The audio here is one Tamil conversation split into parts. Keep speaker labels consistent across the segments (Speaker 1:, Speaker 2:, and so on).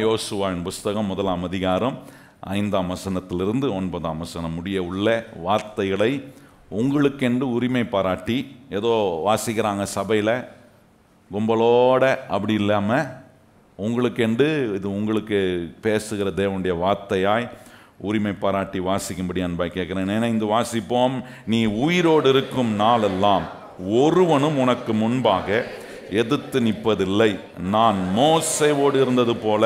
Speaker 1: யோசுவாவின் புஸ்தகம் 1ஆம் அதிகாரம் 5ஆம் வசனத்திலிருந்து 9ஆம் வசனம் முடிய உள்ள வார்த்தைகளை உங்களுக்கென்று உரிமை பாராட்டி ஏதோ வாசிக்கிறாங்க சபையில் கும்பலோட அப்படி இல்லாமல் உங்களுக்கென்று இது உங்களுக்கு பேசுகிற தேவனுடைய வார்த்தையாய் உரிமை பாராட்டி வாசிக்கும்படி அன்பாய் கேட்குறேன். நினைந்து வாசிப்போம். நீ உயிரோடு இருக்கும் நாளெல்லாம் ஒருவனும் உனக்கு முன்பாக எதிர்த்து நிற்பதில்லை. நான் மோசேவோடு இருந்தது போல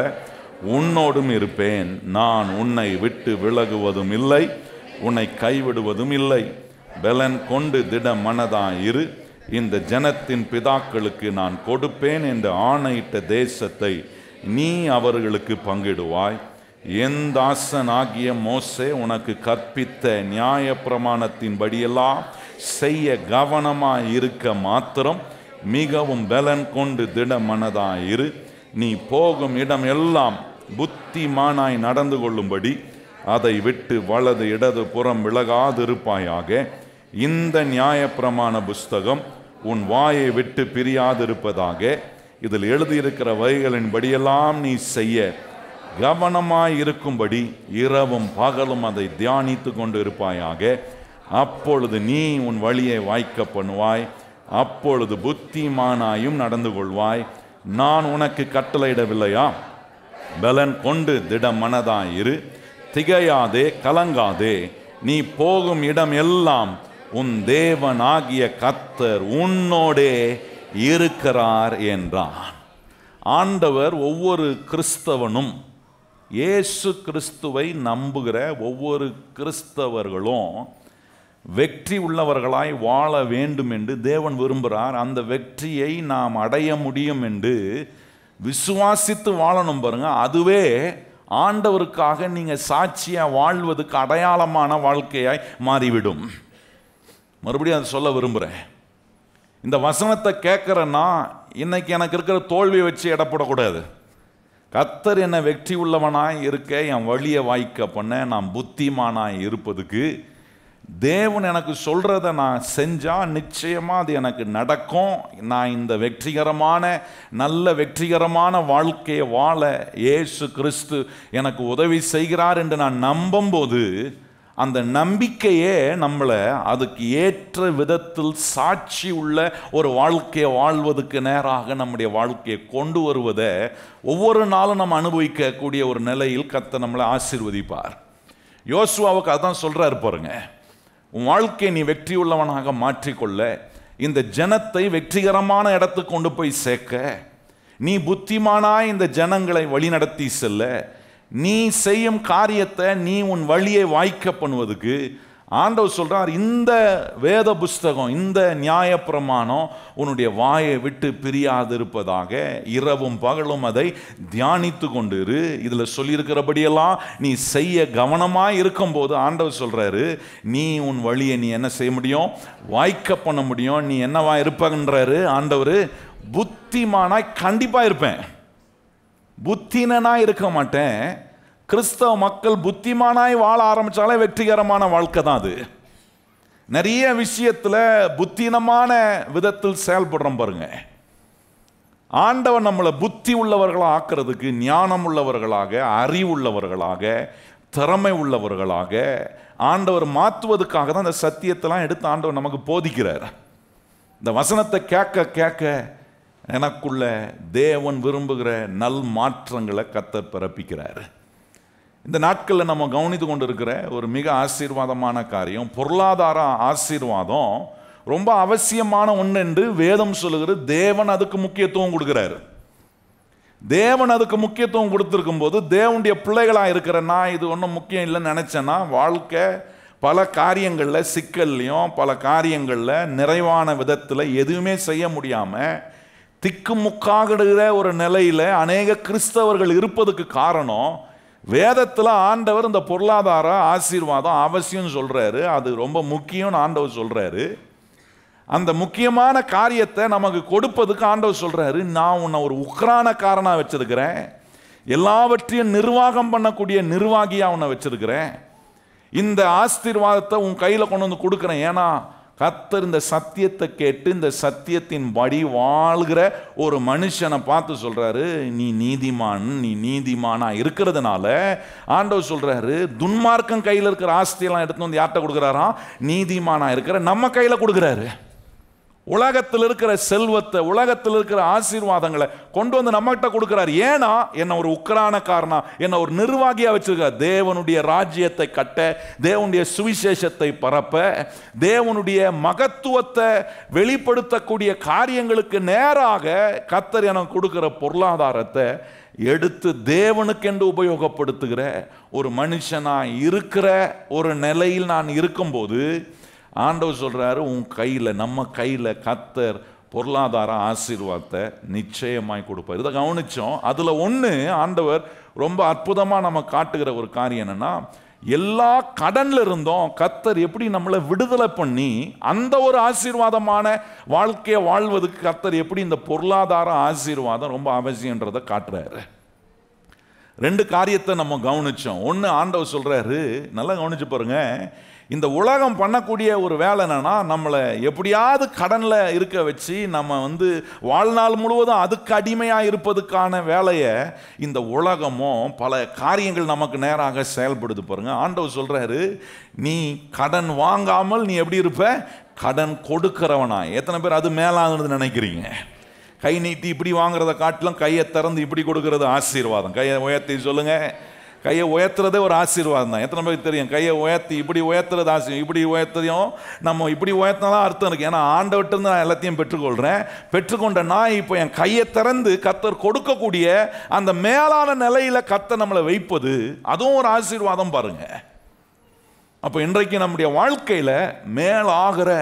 Speaker 1: உன்னோடும் இருப்பேன். நான் உன்னை விட்டு விலகுவதும் இல்லை, உன்னை கைவிடுவதும் இல்லை. பலன் கொண்டு திட மனதாயிரு. இந்த ஜனத்தின் பிதாக்களுக்கு நான் கொடுப்பேன் என்று ஆணையிட்ட தேசத்தை நீ அவர்களுக்கு பங்கிடுவாய். என் தாசனாகிய மோசே உனக்கு கற்பித்த நியாய பிரமாணத்தின்படியெல்லாம் செய்ய கவனமாய் இருக்க மாத்திரம் மிகவும் பலன் கொண்டு திட மனதாயிரு. நீ போகும் இடம் எல்லாம் புத்திமானாய் நடந்து கொள்ளும்படி அதை விட்டு வலது இடது புறம் விலகாதிருப்பாயாக. இந்த நியாயப்பிரமாண புஸ்தகம் உன் வாயை விட்டு பிரியாதிருப்பதாக. இதில் எழுதியிருக்கிற வகைகளின்படியெல்லாம் நீ செய்ய கவனமாய் இருக்கும்படி இரவும் பகலும் அதை தியானித்து கொண்டு இருப்பாயாக. அப்பொழுது நீ உன் வழியை வாய்க்க பண்ணுவாய், அப்பொழுது புத்திமானாயும் நடந்து கொள்வாய். நான் உனக்கு கட்டளையிடவில்லையா? பலன் கொண்டு திட மனதாயிரு, திகையாதே, கலங்காதே. நீ போகும் இடம் எல்லாம் உன் தேவனாகிய கர்த்தர் உன்னோடே இருக்கிறார் என்றான். ஆண்டவர் ஒவ்வொரு கிறிஸ்தவனும், இயேசு கிறிஸ்துவை நம்புகிற ஒவ்வொரு கிறிஸ்தவர்களும் வெற்றி உள்ளவர்களாய் வாழ வேண்டும் என்று தேவன் விரும்புகிறார். அந்த வெற்றியை நாம் அடைய முடியும் என்று விசுவாசித்து வாழணும் பாருங்க. அதுவே ஆண்டவருக்காக நீங்கள் சாட்சியாக வாழ்வதுக்கு அடையாளமான வாழ்க்கையாய் மாறிவிடும். மறுபடியும் அதை சொல்ல விரும்புகிறேன். இந்த வசனத்தை கேட்குறேன்னா இன்னைக்கு எனக்கு இருக்கிற தோல்வியை வச்சு இடப்படக்கூடாது. கர்த்தர் என்னை வெற்றி உள்ளவனாய் இருக்க, என் வழியை வாய்க்க பண்ண, நான் புத்திமானாய் இருப்பதுக்கு தேவன் எனக்கு சொல்கிறத நான் செஞ்சால் நிச்சயமாக அது எனக்கு நடக்கும். நான் இந்த நல்ல வெற்றிகரமான வாழ்க்கையை வாழ இயேசு கிறிஸ்து எனக்கு உதவி செய்கிறார் என்று நான் நம்பும்போது அந்த நம்பிக்கையே நம்மளை அதுக்கு ஏற்ற விதத்தில் சாட்சி உள்ள ஒரு வாழ்க்கையை வாழ்வதற்கு நேராக நம்முடைய வாழ்க்கையை கொண்டு வருவதை ஒவ்வொரு நாளும் நம்ம அனுபவிக்கக்கூடிய ஒரு நிலையில் கர்த்தர் நம்மளை ஆசீர்வதிப்பார். யோசுவாவுக்கு அதான் சொல்கிறார் பாருங்க. உன் வாழ்க்கையை நீ வெற்றி உள்ளவனாக மாற்றிக்கொள்ள, இந்த ஜனத்தை வெற்றிகரமான இடத்துக்கு கொண்டு போய் சேர்க்க, நீ புத்திமானாய் இந்த ஜனங்களை வழிநடத்தி செல்ல, நீ செய்யும் காரியத்தை நீ உன் வழியை வாய்க்க பண்ணுவதுக்கு ஆண்டவர் சொல்றார், இந்த வேத புஸ்தகம், இந்த நியாயப்பிரமாணம் உன்னுடைய வாயை விட்டு பிரியாதிருப்பதாக. இரவும் பகலும் அதை தியானித்து கொண்டிரு. இதில் சொல்லியிருக்கிறபடியெல்லாம் நீ செய்ய கவனமாக இருக்கும்போது ஆண்டவர் சொல்றாரு, நீ உன் வழியை நீ என்ன செய்ய முடியும்? வாய்க்க பண்ண முடியும். நீ என்னவா இருப்பன்றாரு ஆண்டவர்? புத்திமானாய் கண்டிப்பாக இருப்பேன். புத்தினனாய் இருக்க மாட்டேன். கிறிஸ்தவ மக்கள் புத்திமானாய் வாழ ஆரம்பித்தாலே வெற்றிகரமான வாழ்க்கை தான் அது. நிறைய விஷயத்தில் புத்தினமான விதத்தில் செயல்படுறோம் பாருங்க. ஆண்டவர் நம்மளை புத்தி உள்ளவர்களாக ஆக்கிறதுக்கு, ஞானம் உள்ளவர்களாக, அறிவுள்ளவர்களாக, திறமை உள்ளவர்களாக ஆண்டவர் மாற்றுவதற்காக தான் இந்த சத்தியத்தெல்லாம் எடுத்து ஆண்டவர் நமக்கு போதிக்கிறார். இந்த வசனத்தை கேட்க கேட்க எனக்குள்ள தேவன் விரும்புகிற நல் மாற்றங்களை கர்த்தர் பிறப்பிக்கிறார். இந்த நாட்களில் நம்ம கவனித்து கொண்டு இருக்கிற ஒரு மிக ஆசீர்வாதமான காரியம், பொருளாதார ஆசீர்வாதம் ரொம்ப அவசியமான ஒன்று என்று வேதம் சொல்லுகிற. தேவன் அதுக்கு முக்கியத்துவம் கொடுக்கிறார். தேவன் அதுக்கு முக்கியத்துவம் கொடுத்துருக்கும் போது தேவனுடைய பிள்ளைகளாக இருக்கிற நான் இது ஒன்றும் முக்கியம் இல்லைன்னு நினச்சேன்னா வாழ்க்கை பல காரியங்களில் சிக்கல்லையும் பல காரியங்களில் நிறைவான விதத்தில் எதுவுமே செய்ய முடியாமல் திக்குமுக்காகிற ஒரு நிலையில் அநேக கிறிஸ்தவர்கள் இருப்பதுக்கு காரணம், வேதத்தில் ஆண்டவர் இந்த பொருளாதார ஆசீர்வாதம் அவசியம் சொல்கிறாரு. அது ரொம்ப முக்கியம்னு ஆண்டவர் சொல்கிறாரு. அந்த முக்கியமான காரியத்தை நமக்கு கொடுப்பதுக்கு ஆண்டவர் சொல்கிறாரு, நான் உன்னை ஒரு உக்ரானக்காரனாக வச்சிருக்கிறேன், எல்லாவற்றையும் நிர்வாகம் பண்ணக்கூடிய நிர்வாகியாக உன்னை வச்சிருக்கிறேன், இந்த ஆசீர்வாதத்தை உன் கையில் கொண்டு வந்து கொடுக்குறேன். ஏன்னா கர்த்தர் இந்த சத்தியத்தை கேட்டு இந்த சத்தியத்தின் படி வாழ்கிற ஒரு மனுஷனை பார்த்து சொல்றாரு, நீ நீதிமானா இருக்கிறதுனால ஆண்டவர் சொல்றாரு, துன்மார்க்கம் கையில் இருக்கிற ஆஸ்தியெல்லாம் எடுத்து வந்து யார்கிட்ட கொடுக்குறாராம்? நீதிமானா இருக்கிற நம்ம கையில கொடுக்குறாரு. உலகத்தில் இருக்கிற செல்வத்தை, உலகத்தில் இருக்கிற ஆசீர்வாதங்களை கொண்டு வந்து நம்மகிட்ட கொடுக்கிறார். ஏன்னா என்ன ஒரு உக்கிரானக்காரனா, என்ன ஒரு நிர்வாகியா வச்சிருக்கார். தேவனுடைய ராஜ்யத்தை கட்ட, தேவனுடைய சுவிசேஷத்தை பரப்ப, தேவனுடைய மகத்துவத்தை வெளிப்படுத்தக்கூடிய காரியங்களுக்கு நேராக கர்த்தர் எனக்கு கொடுக்கிற பொருளாதாரத்தை எடுத்து தேவனுக்கென்று உபயோகப்படுத்துகிற ஒரு மனுஷனாய் இருக்கிற ஒரு நிலையில் நான் இருக்கும்போது ஆண்டவர் சொல்றாரு, உன் கையில், நம்ம கையில் கர்த்தர் பொருளாதார ஆசீர்வாதத்தை நிச்சயமாய் கொடுப்பார். இதை கவனிச்சோம். அதுல ஒன்று ஆண்டவர் ரொம்ப அற்புதமாக நம்ம காட்டுகிற ஒரு காரியம் என்னன்னா, எல்லா கடன்ல இருந்தும் கர்த்தர் எப்படி நம்மளை விடுதலை பண்ணி அந்த ஒரு ஆசீர்வாதமான வாழ்க்கையை வாழ்வதற்கு கர்த்தர் எப்படி இந்த பொருளாதார ஆசீர்வாதம் ரொம்ப அவசியன்றதை காட்டுறாரு. ரெண்டு காரியத்தை நம்ம கவனிச்சோம். ஒன்று, ஆண்டவர் சொல்றாரு, நல்லா கவனிச்சு பாருங்க, இந்த உலகம் பண்ணக்கூடிய ஒரு வேலை என்னன்னா, நம்மளை எப்படியாவது கடனில் இருக்க வச்சு நம்ம வாழ்நாள் முழுவதும் அதுக்கு அடிமையாக இருப்பதுக்கான வேலையை இந்த உலகமும் பல காரியங்கள் நமக்கு நேராக செயல்படுது பாருங்க. ஆண்டவர் சொல்றாரு, நீ கடன் வாங்காமல் நீ எப்படி இருப்ப? கடன் கொடுக்கிறவனா. எத்தனை பேர் அது மேலானது நினைக்கிறீங்க? கை நீட்டி இப்படி வாங்குறத காட்டிலும் கையை திறந்து இப்படி கொடுக்கறது ஆசீர்வாதம். கையை உயர்த்தி சொல்லுங்க. கையை உயர்த்துறதே ஒரு ஆசீர்வாதம் தான். எத்தனை பேருக்கு தெரியும்? கையை உயர்த்தி இப்படி உயர்த்துறது ஆசீர்வாதம். இப்படி உயர்த்ததையும் நம்ம இப்படி உயர்த்தினாதான் அர்த்தம் இருக்கு. ஏன்னா ஆண்டவர்கிட்ட நான் எல்லாத்தையும் பெற்றுக்கொள்கிறேன். பெற்றுக்கொண்டேன்னா இப்போ என் கையை திறந்து கர்த்தர் கொடுக்கக்கூடிய அந்த மேலான நிலையில கர்த்தர் நம்மளை வைப்பது, அதுவும் ஒரு ஆசீர்வாதம் பாருங்க. அப்போ இன்றைக்கு நம்முடைய வாழ்க்கையில மேலாகிற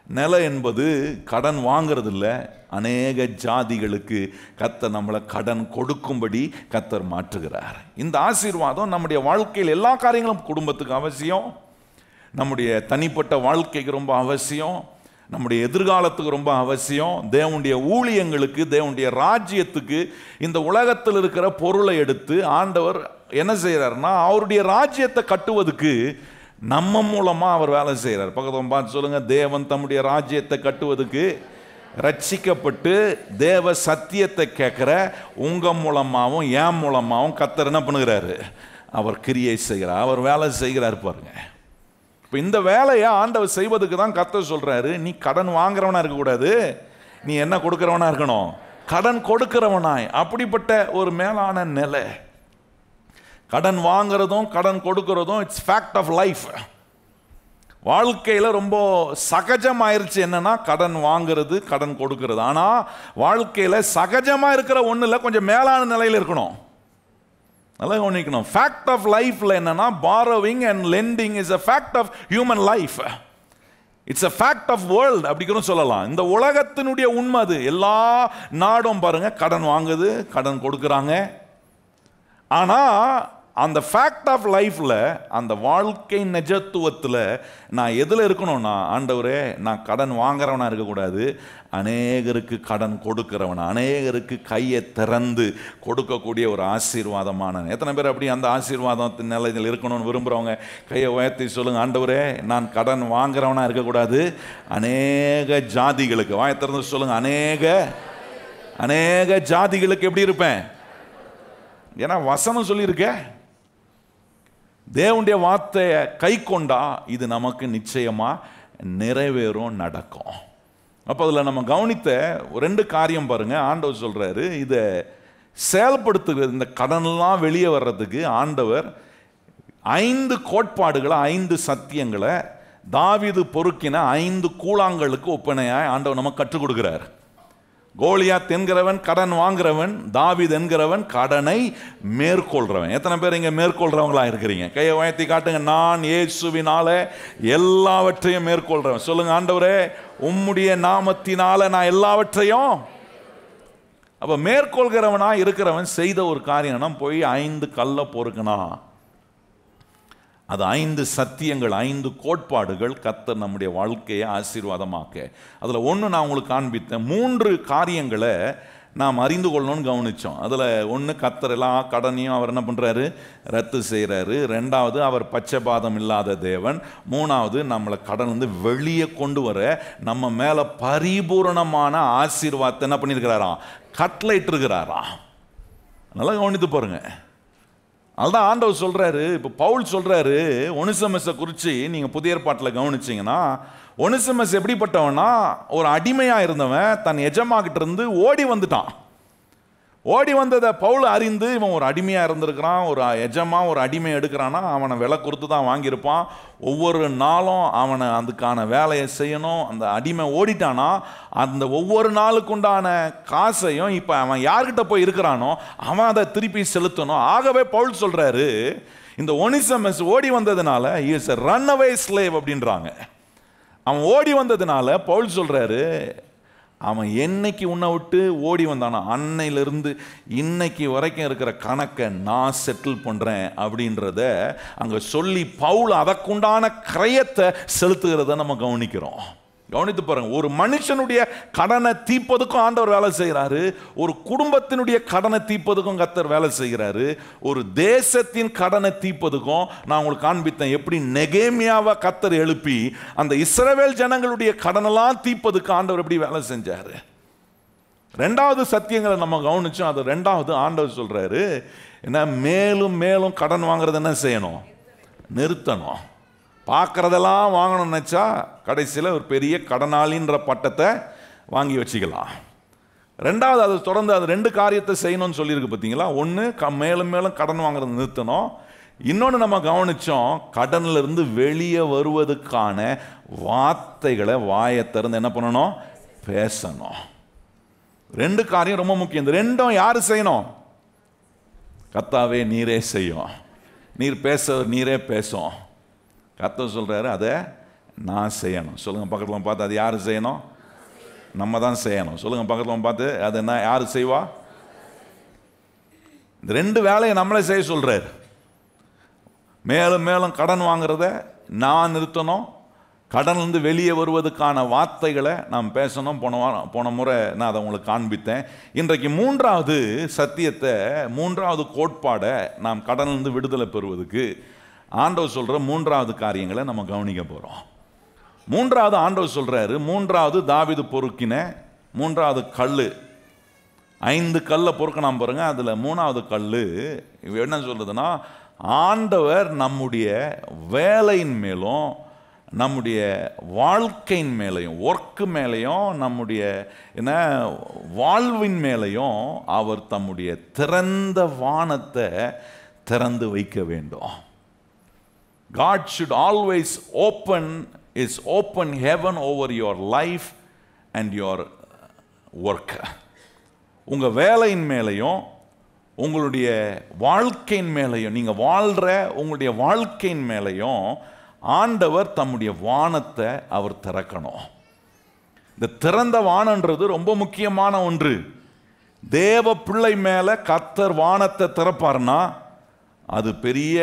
Speaker 1: நிலை என்பது கடன் வாங்கிறது இல்லை. அநேக ஜாதிகளுக்கு கர்த்தர் நம்மளை கடன் கொடுக்கும்படி கர்த்தர் மாற்றுகிறார். இந்த ஆசீர்வாதம் நம்முடைய வாழ்க்கையில் எல்லா காரியங்களும், குடும்பத்துக்கு அவசியம், நம்முடைய தனிப்பட்ட வாழ்க்கைக்கு ரொம்ப அவசியம், நம்முடைய எதிர்காலத்துக்கு ரொம்ப அவசியம், தேவனுடைய ஊழியங்களுக்கு, தேவனுடைய ராஜ்யத்துக்கு. இந்த உலகத்தில் இருக்கிற பொருளை எடுத்து ஆண்டவர் என்ன செய்கிறார்னா, அவருடைய ராஜ்யத்தை கட்டுவதுக்கு நம்ம மூலமா அவர் வேலை செய்கிறார். பக்கத்தில் பார்த்து சொல்லுங்க, தேவன் தம்முடைய ராஜ்யத்தை கட்டுவதுக்கு ரட்சிக்கப்பட்டு தேவ சத்தியத்தை கேட்கிற உங்க மூலமாகவும் என் மூலமாகவும் கர்த்தர் என்ன பண்ணுகிறாரு? அவர் கிரியை செய்கிறார், அவர் வேலை செய்கிறார் பாருங்க. இப்போ இந்த வேலையை ஆண்டவர் செய்வதுக்கு தான் கர்த்தர் சொல்றாரு, நீ கடன் வாங்குறவனா இருக்கக்கூடாது, நீ என்ன கொடுக்கிறவனா இருக்கணும்? கடன் கொடுக்கிறவனாய். அப்படிப்பட்ட ஒரு மேலான நிலை. கடன் வாங்குறதும் கடன் கொடுக்கிறதும் இட்ஸ் ஃபேக்ட் ஆஃப் லைஃப். வாழ்க்கையில் ரொம்ப சகஜமாயிருச்சு என்னன்னா, கடன் வாங்குறது கடன் கொடுக்கிறது. ஆனால் வாழ்க்கையில் சகஜமாக இருக்கிற ஒன்றில் கொஞ்சம் மேலான நிலையில் இருக்கணும். நல்லா கவனிக்கணும். ஃபேக்ட் ஆஃப் லைஃப்ல என்னன்னா, borrowing and lending is a fact of human life. It's a fact of world அப்படிங்கிறோம் சொல்லலாம். இந்த உலகத்தினுடைய உண்மை அது. எல்லா நாடும் பாருங்க கடன் வாங்குது, கடன் கொடுக்குறாங்க. ஆனால் அந்த ஃபேக்ட் ஆஃப் லைஃப்ல, அந்த வாழ்க்கை நிஜத்துவத்தில் நான் எதில் இருக்கணும்னா, ஆண்டவரே நான் கடன் வாங்குறவனா இருக்கக்கூடாது, அநேகருக்கு கடன் கொடுக்கிறவனா, அநேகருக்கு கையை திறந்து கொடுக்கக்கூடிய ஒரு ஆசீர்வாதமான. எத்தனை பேர் அப்படி அந்த ஆசீர்வாதத்தின் நிலையில் இருக்கணும்னு விரும்புகிறவங்க கையை உயர்த்தி சொல்லுங்க, ஆண்டவரே நான் கடன் வாங்குறவனா இருக்கக்கூடாது, அநேக ஜாதிகளுக்கு, வாயை திறந்து சொல்லுங்க, அநேக ஜாதிகளுக்கு எப்படி இருப்பேன்? ஏன்னா வசனம் சொல்லியிருக்க, தேவனுடைய வார்த்தையை கை கொண்டா இது நமக்கு நிச்சயமா நிறைவேறும், நடக்கும். அப்போ அதில் நம்ம கவனித்த ரெண்டு காரியம் பாருங்க. ஆண்டவர் சொல்றாரு, இதை செயல்படுத்துகிறது, இந்த கடன்லாம் வெளியே வர்றதுக்கு ஆண்டவர் 5 கோட்பாடுகளை, 5 சத்தியங்களை தாவீது பொறுக்கின 5 கூழாங்களுக்கு ஒப்பனையாய் ஆண்டவர் நமக்கு கற்றுக் கொடுக்கிறார். கோலியாத் என்கிறவன் கடன் வாங்குறவன், தாவீது என்கிறவன் கடனை மேற்கொள்றவன். எத்தனை பேர் இங்க மேற்கொள்றவங்களா இருக்கிறீங்க? கையை உயர்த்தி காட்டுங்க. நான் இயேசுவினால எல்லாவற்றையும் மேற்கொள்றவன். சொல்லுங்க, ஆண்டவரே உம்முடைய நாமத்தினால நான் எல்லாவற்றையும். அப்ப மேற்கொள்கிறவனா இருக்கிறவன் செய்த ஒரு காரியம், போய் 5 கல்லை பொறுக்கனா. அது 5 சத்தியங்கள், 5 கோட்பாடுகள் கர்த்தர் நம்முடைய வாழ்க்கையை ஆசீர்வாதமாக்க. அதில் ஒன்று நான் உங்களுக்கு காண்பித்தேன். 3 காரியங்களை நாம் அறிந்து கொள்ளணும்னு கவனித்தோம். அதில் ஒன்று, கர்த்தர் எல்லா கடனையும் அவர் என்ன பண்ணுறாரு, ரத்து செய்கிறாரு. ரெண்டாவது, அவர் பட்சபாதம் இல்லாத தேவன். மூணாவது, நம்மளை கடன் வந்து வெளியே கொண்டு வர நம்ம மேலே பரிபூரணமான ஆசீர்வாதத்தை என்ன பண்ணியிருக்கிறாராம், கட்டளையிட்டு இருக்கிறாராம். நல்லா கவனித்து பாருங்க. அதுதான் ஆண்டவர் சொல்கிறாரு. இப்போ பவுல் சொல்கிறாரு ஒனிசிமஸை குறித்து. நீங்கள் புதிய ஏற்பாட்டில் கவனிச்சிங்கன்னா, ஒனிசிமஸ் எப்படிப்பட்டவனா, ஒரு அடிமையாக இருந்தவன் தன் எஜமாகிட்ட இருந்து ஓடி வந்துட்டான். ஓடி வந்ததை பவுல் அறிந்து, இவன் ஒரு அடிமையாக இருந்திருக்கிறான், ஒரு எஜமா ஒரு அடிமையை எடுக்கிறான்னா அவனை விலை கொடுத்து தான் வாங்கியிருப்பான். ஒவ்வொரு நாளும் அவனை அதுக்கான வேலையை செய்யணும். அந்த அடிமை ஓடிட்டானா அந்த ஒவ்வொரு நாளுக்கு உண்டான காசையும் இப்போ அவன் யார்கிட்ட போய் இருக்கிறானோ அவன் அதை திருப்பி செலுத்தணும். ஆகவே பவுல் சொல்கிறாரு, இந்த ஒனிசிமஸ் ஓடி வந்ததுனால he is a runaway slave அப்படின்றாங்க. அவன் ஓடி வந்ததுனால பவுல் சொல்கிறாரு, அவன் என்னைக்கு உன்னை விட்டு ஓடி வந்தானோ அன்னையிலிருந்து இன்னைக்கு வரைக்கும் இருக்கிற கணக்கை நான் செட்டில் பண்ணுறேன் அப்படின்றத அங்கே சொல்லி பவுல் அதற்குண்டான கிரயத்தை செலுத்துகிறத நம்ம கவனிக்கிறோம். கவனித்து பாருங்க. ஒரு மனுஷனுடைய கடனை தீர்ப்பதுக்கும் ஆண்டவர் வேலை செய்கிறாரு. ஒரு குடும்பத்தினுடைய கடனை தீர்ப்பதுக்கும் கர்த்தர் வேலை செய்கிறாரு. ஒரு தேசத்தின் கடனை தீர்ப்பதுக்கும் நான் உங்களுக்கு காண்பித்தேன் எப்படி நெகேமியாவை கர்த்தர் எழுப்பி அந்த இஸ்ரவேல் ஜனங்களுடைய கடனெல்லாம் தீர்ப்பதுக்கு ஆண்டவர் எப்படி வேலை செஞ்சாரு. ரெண்டாவது சத்தியங்களை நம்ம கவனிச்சோம். அது ரெண்டாவது ஆண்டவர் சொல்றாரு, என்ன, மேலும் மேலும் கடன் வாங்குறது என்ன செய்யணும், நிறுத்தணும். பார்க்குறதெல்லாம் வாங்கணும்னு நினச்சா கடைசியில் ஒரு பெரிய கடனாளின்ற பட்டத்தை வாங்கி வச்சுக்கலாம். ரெண்டாவது, அது தொடர்ந்து அது ரெண்டு காரியத்தை செய்யணும்னு சொல்லியிருக்கு பார்த்தீங்களா. ஒன்று, மேலும் மேலும் கடன் வாங்குறது நிறுத்தணும். இன்னொன்று நம்ம கவனித்தோம், கடனிலிருந்து வெளியே வருவதுக்கான வார்த்தைகளை வாயை திறந்து என்ன பண்ணணும், பேசணும். ரெண்டு காரியம் ரொம்ப முக்கியம். இந்த ரெண்டும் யார் செய்யணும், கர்த்தாவே நீரே செய்யும். நீர் பேச, நீரே பேசும். கர்த்தர் சொல்கிறாரு, அதை நான் செய்யணும். சொல்லுங்கள் பக்கத்தில் பார்த்து, அது யார் செய்யணும், நம்ம தான் செய்யணும். சொல்லுங்கள் பக்கத்தில் பார்த்து, அது என்ன, யார் செய்வா. இந்த ரெண்டு வேலையை நம்மளே செய்ய சொல்கிறார். மேலும் மேலும் கடன் வாங்குறத நான் நிறுத்தணும். கடன்லேருந்து வெளியே வருவதுக்கான வார்த்தைகளை நாம் பேசணும். போன முறை நான் அதை உங்களுக்கு காண்பித்தேன். இன்றைக்கு மூன்றாவது சத்தியத்தை, மூன்றாவது கோட்பாடை, நாம் கடன்லேருந்து விடுதலை பெறுவதுக்கு ஆண்டவர் சொல்கிற மூன்றாவது காரியங்களை நம்ம கவனிக்க போகிறோம். மூன்றாவது ஆண்டவர் சொல்கிறாரு, மூன்றாவது தாவீது பொறுக்கின மூன்றாவது கல். 5 கல்லை பொறுக்கினான் பாருங்க. அதில் மூணாவது கல் என்ன சொல்றதுன்னா, ஆண்டவர் நம்முடைய வேலையின் மேலும் நம்முடைய வாழ்க்கையின் மேலையும் ஒர்க்கு மேலையும் நம்முடைய என்ன வாழ்வின் மேலையும் அவர் தம்முடைய திறந்த வானத்தை திறந்து வைக்க வேண்டும். God should always open heaven over your life and your work. உங்க வேலையின் மேலையும் உங்களுடைய வாழ்க்கையின் மேலையும், நீங்க வாழ்ற உங்களுடைய வாழ்க்கையின் மேலையும் ஆண்டவர் தம்முடைய வானத்தை அவர் திறக்கணும். இந்த திறந்த வானன்றது ரொம்ப முக்கியமான ஒன்று. தேவ பிள்ளை மேல கர்த்தர் வானத்தை திறப்பார்னா அது பெரிய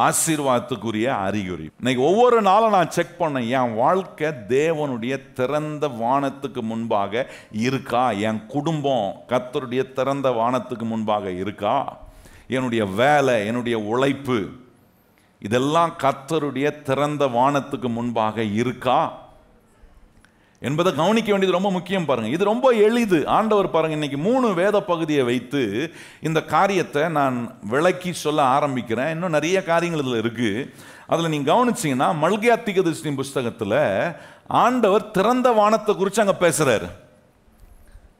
Speaker 1: ஆசீர்வாதத்துக்குரிய அறிகுறி. இன்னைக்கு ஒவ்வொரு நாளும் நான் செக் பண்ணேன், என் வாழ்க்கை தேவனுடைய திறந்த வானத்துக்கு முன்பாக இருக்கா, என் குடும்பம் கர்த்தருடைய திறந்த வானத்துக்கு முன்பாக இருக்கா, என்னுடைய வேலை, என்னுடைய உழைப்பு இதெல்லாம் கர்த்தருடைய திறந்த வானத்துக்கு முன்பாக இருக்கா என்பதை கவனிக்க வேண்டியது ரொம்ப முக்கியம். பாருங்க, இது ரொம்ப எளிது. ஆண்டவர் பாருங்க, இன்னைக்கு 3 வேத பகுதியை வைத்து இந்த காரியத்தை நான் விளக்கி சொல்ல ஆரம்பிக்கிறேன். இன்னும் நிறைய காரியங்கள் இதில் இருக்கு. அதில் நீங்கள் கவனிச்சிங்கன்னா, மல்கியா தீர்க்கதரிசியின் புஸ்தகத்தில் ஆண்டவர் திறந்த வானத்தை குறித்து அங்கே பேசுகிறார்.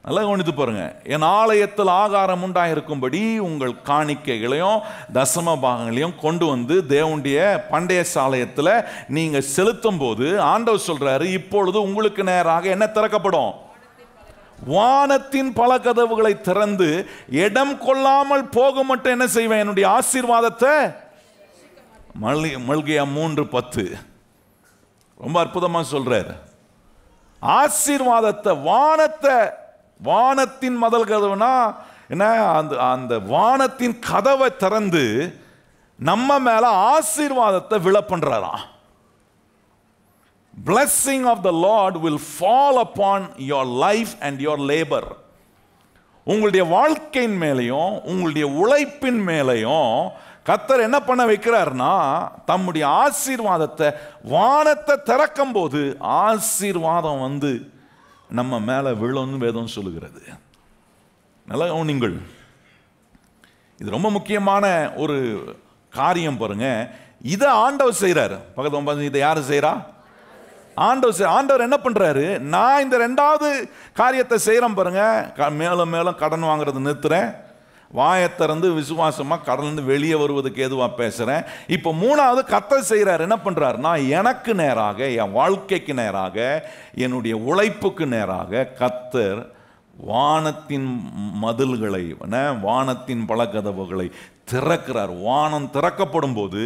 Speaker 1: நல்லா கவனித்து பாருங்க. என் ஆலயத்தில் ஆகாரம் உண்டாயிருக்கும்படி உங்கள் காணிக்கைகளையும் தசம பாகங்களையும் கொண்டு வந்து தேவனுடைய பண்டைய சாலயத்தில் நீங்கள் செலுத்தும் போது ஆண்டவர் சொல்றாரு, இப்பொழுது உங்களுக்கு நேராக என்ன திறக்கப்படும், வானத்தின் பல கதவுகளை திறந்து இடம் கொள்ளாமல் போக மட்டும் என்ன செய்வேன், என்னுடைய ஆசீர்வாதத்தை. மல்கியா 3:10 ரொம்ப அற்புதமா சொல்றாரு. ஆசீர்வாதத்தை, வானத்தை, வானத்தின் மதல் கதவுனா என்ன, அந்த வானத்தின் கதவை திறந்து நம்ம மேல ஆசீர்வாதத்தை விழ பண்றாராம். Blessing of the Lord will fall upon your life and your labor. உங்களுடைய வாழ்க்கையின் மேலையும் உங்களுடைய உழைப்பின் மேலையும் கர்த்தர் என்ன பண்ண வைக்கிறார்னா, தம்முடைய ஆசீர்வாதத்தை, வானத்தை திறக்கும் போது ஆசீர்வாதம் வந்து நம்ம மேல விழுன்னு வேதம் சொல்லுகிறது. நல்லா கவனிங்கள், இது ரொம்ப முக்கியமான ஒரு காரியம். பாருங்க, இதை ஆண்டவர் செய்யறாரு. பக்கத்து இதை யாரு செய்யறா? ஆண்டவர் என்ன பண்றாரு, நான் இந்த 2வது காரியத்தை செய்யறேன் பாருங்க. மேலும் மேலும் கடன் வாங்குறது நிறுத்துறேன், வாயை திறந்து விசுவாசமா கடலிருந்து வெளியே வருவதுக்கு ஏதுவா பேசுறேன். இப்போ 3வது கர்த்தர் செய்யறாரு, என்ன பண்றாரு, நான் எனக்கு நேராக, என் வாழ்க்கைக்கு நேராக, என்னுடைய உழைப்புக்கு நேராக கர்த்தர் வானத்தின் மதில்களை, வானத்தின் பலகதவுகளை திறக்கிறார். வானம் திறக்கப்படும் போது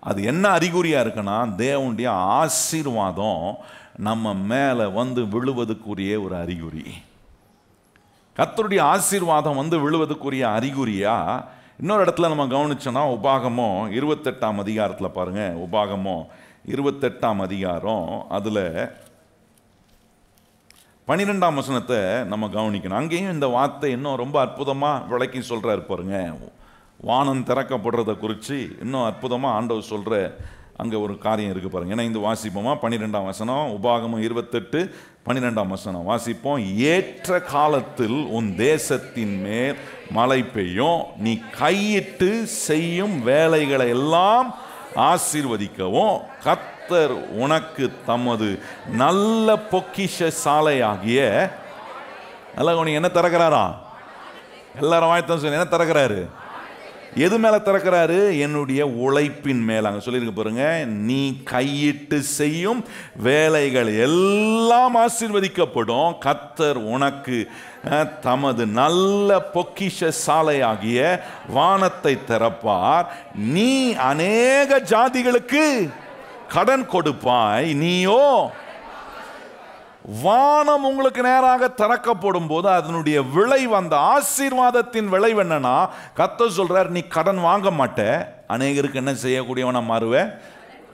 Speaker 1: அது என்ன அறிகுறியா இருக்குன்னா, தேவனுடைய ஆசீர்வாதம் நம்ம மேல வந்து விழுவதுக்குரிய ஒரு அறிகுறி. கர்த்தருடைய ஆசீர்வாதம் வந்து விழுவதுக்குரிய அறிகுறியா இன்னொரு இடத்துல நம்ம கவனிச்சோன்னா, உபாகமம் 28ஆம் அதிகாரத்தில் பாருங்க. உபாகமம் 28ஆம் அதிகாரம் அதுல 12ஆம் வசனத்தை நம்ம கவனிக்கணும். அங்கேயும் இந்த வார்த்தை இன்னும் ரொம்ப அற்புதமா விளக்கி சொல்றாரு பாருங்க. வானம் திறக்கப்படுறதை குறித்து இன்னும் அற்புதமாக ஆண்டவர் சொல்கிற அங்கே ஒரு காரியம் இருக்குது பாருங்க. ஏன்னா இந்த வாசிப்போமா, 12ஆம் வசனம், உபாகமம் 28:12 வசனம் வாசிப்போம். ஏற்ற காலத்தில் உன் தேசத்தின் மேல் மழை பெய்யும், நீ கையிட்டு செய்யும் வேலைகளை எல்லாம் ஆசீர்வதிக்கவும் கர்த்தர் உனக்கு தமது நல்ல பொக்கிஷ சாலையாகிய, நல்ல உனக்கு என்ன திறக்கிறாரா? எல்லாரும் வாய்த்தான் சொல்லி என்ன திறக்கிறாரு? எது மேல திறக்கிறாரு? என்னுடைய உழைப்பின் மேல. அங்க சொல்லியிருக்கு பாருங்க, நீ கையிட்டு செய்யும் வேலைகள் எல்லாம் ஆசீர்வதிக்கப்படும், கர்த்தர் உனக்கு தமது நல்ல பொக்கிஷ சாலையாகிய வானத்தை திறப்பார், நீ அநேக ஜாதிகளுக்கு கடன் கொடுப்பாய், நீயோ. வானம் உங்களுக்கு நேராக திறக்கப்படும் போது அதனுடைய விளைவு, அந்த ஆசீர்வாதத்தின் விளைவு என்னன்னா, கர்த்தர் சொல்றார், நீ கடன் வாங்க மாட்ட, அநேகருக்கு என்ன செய்யக்கூடியவனா மாறுவ?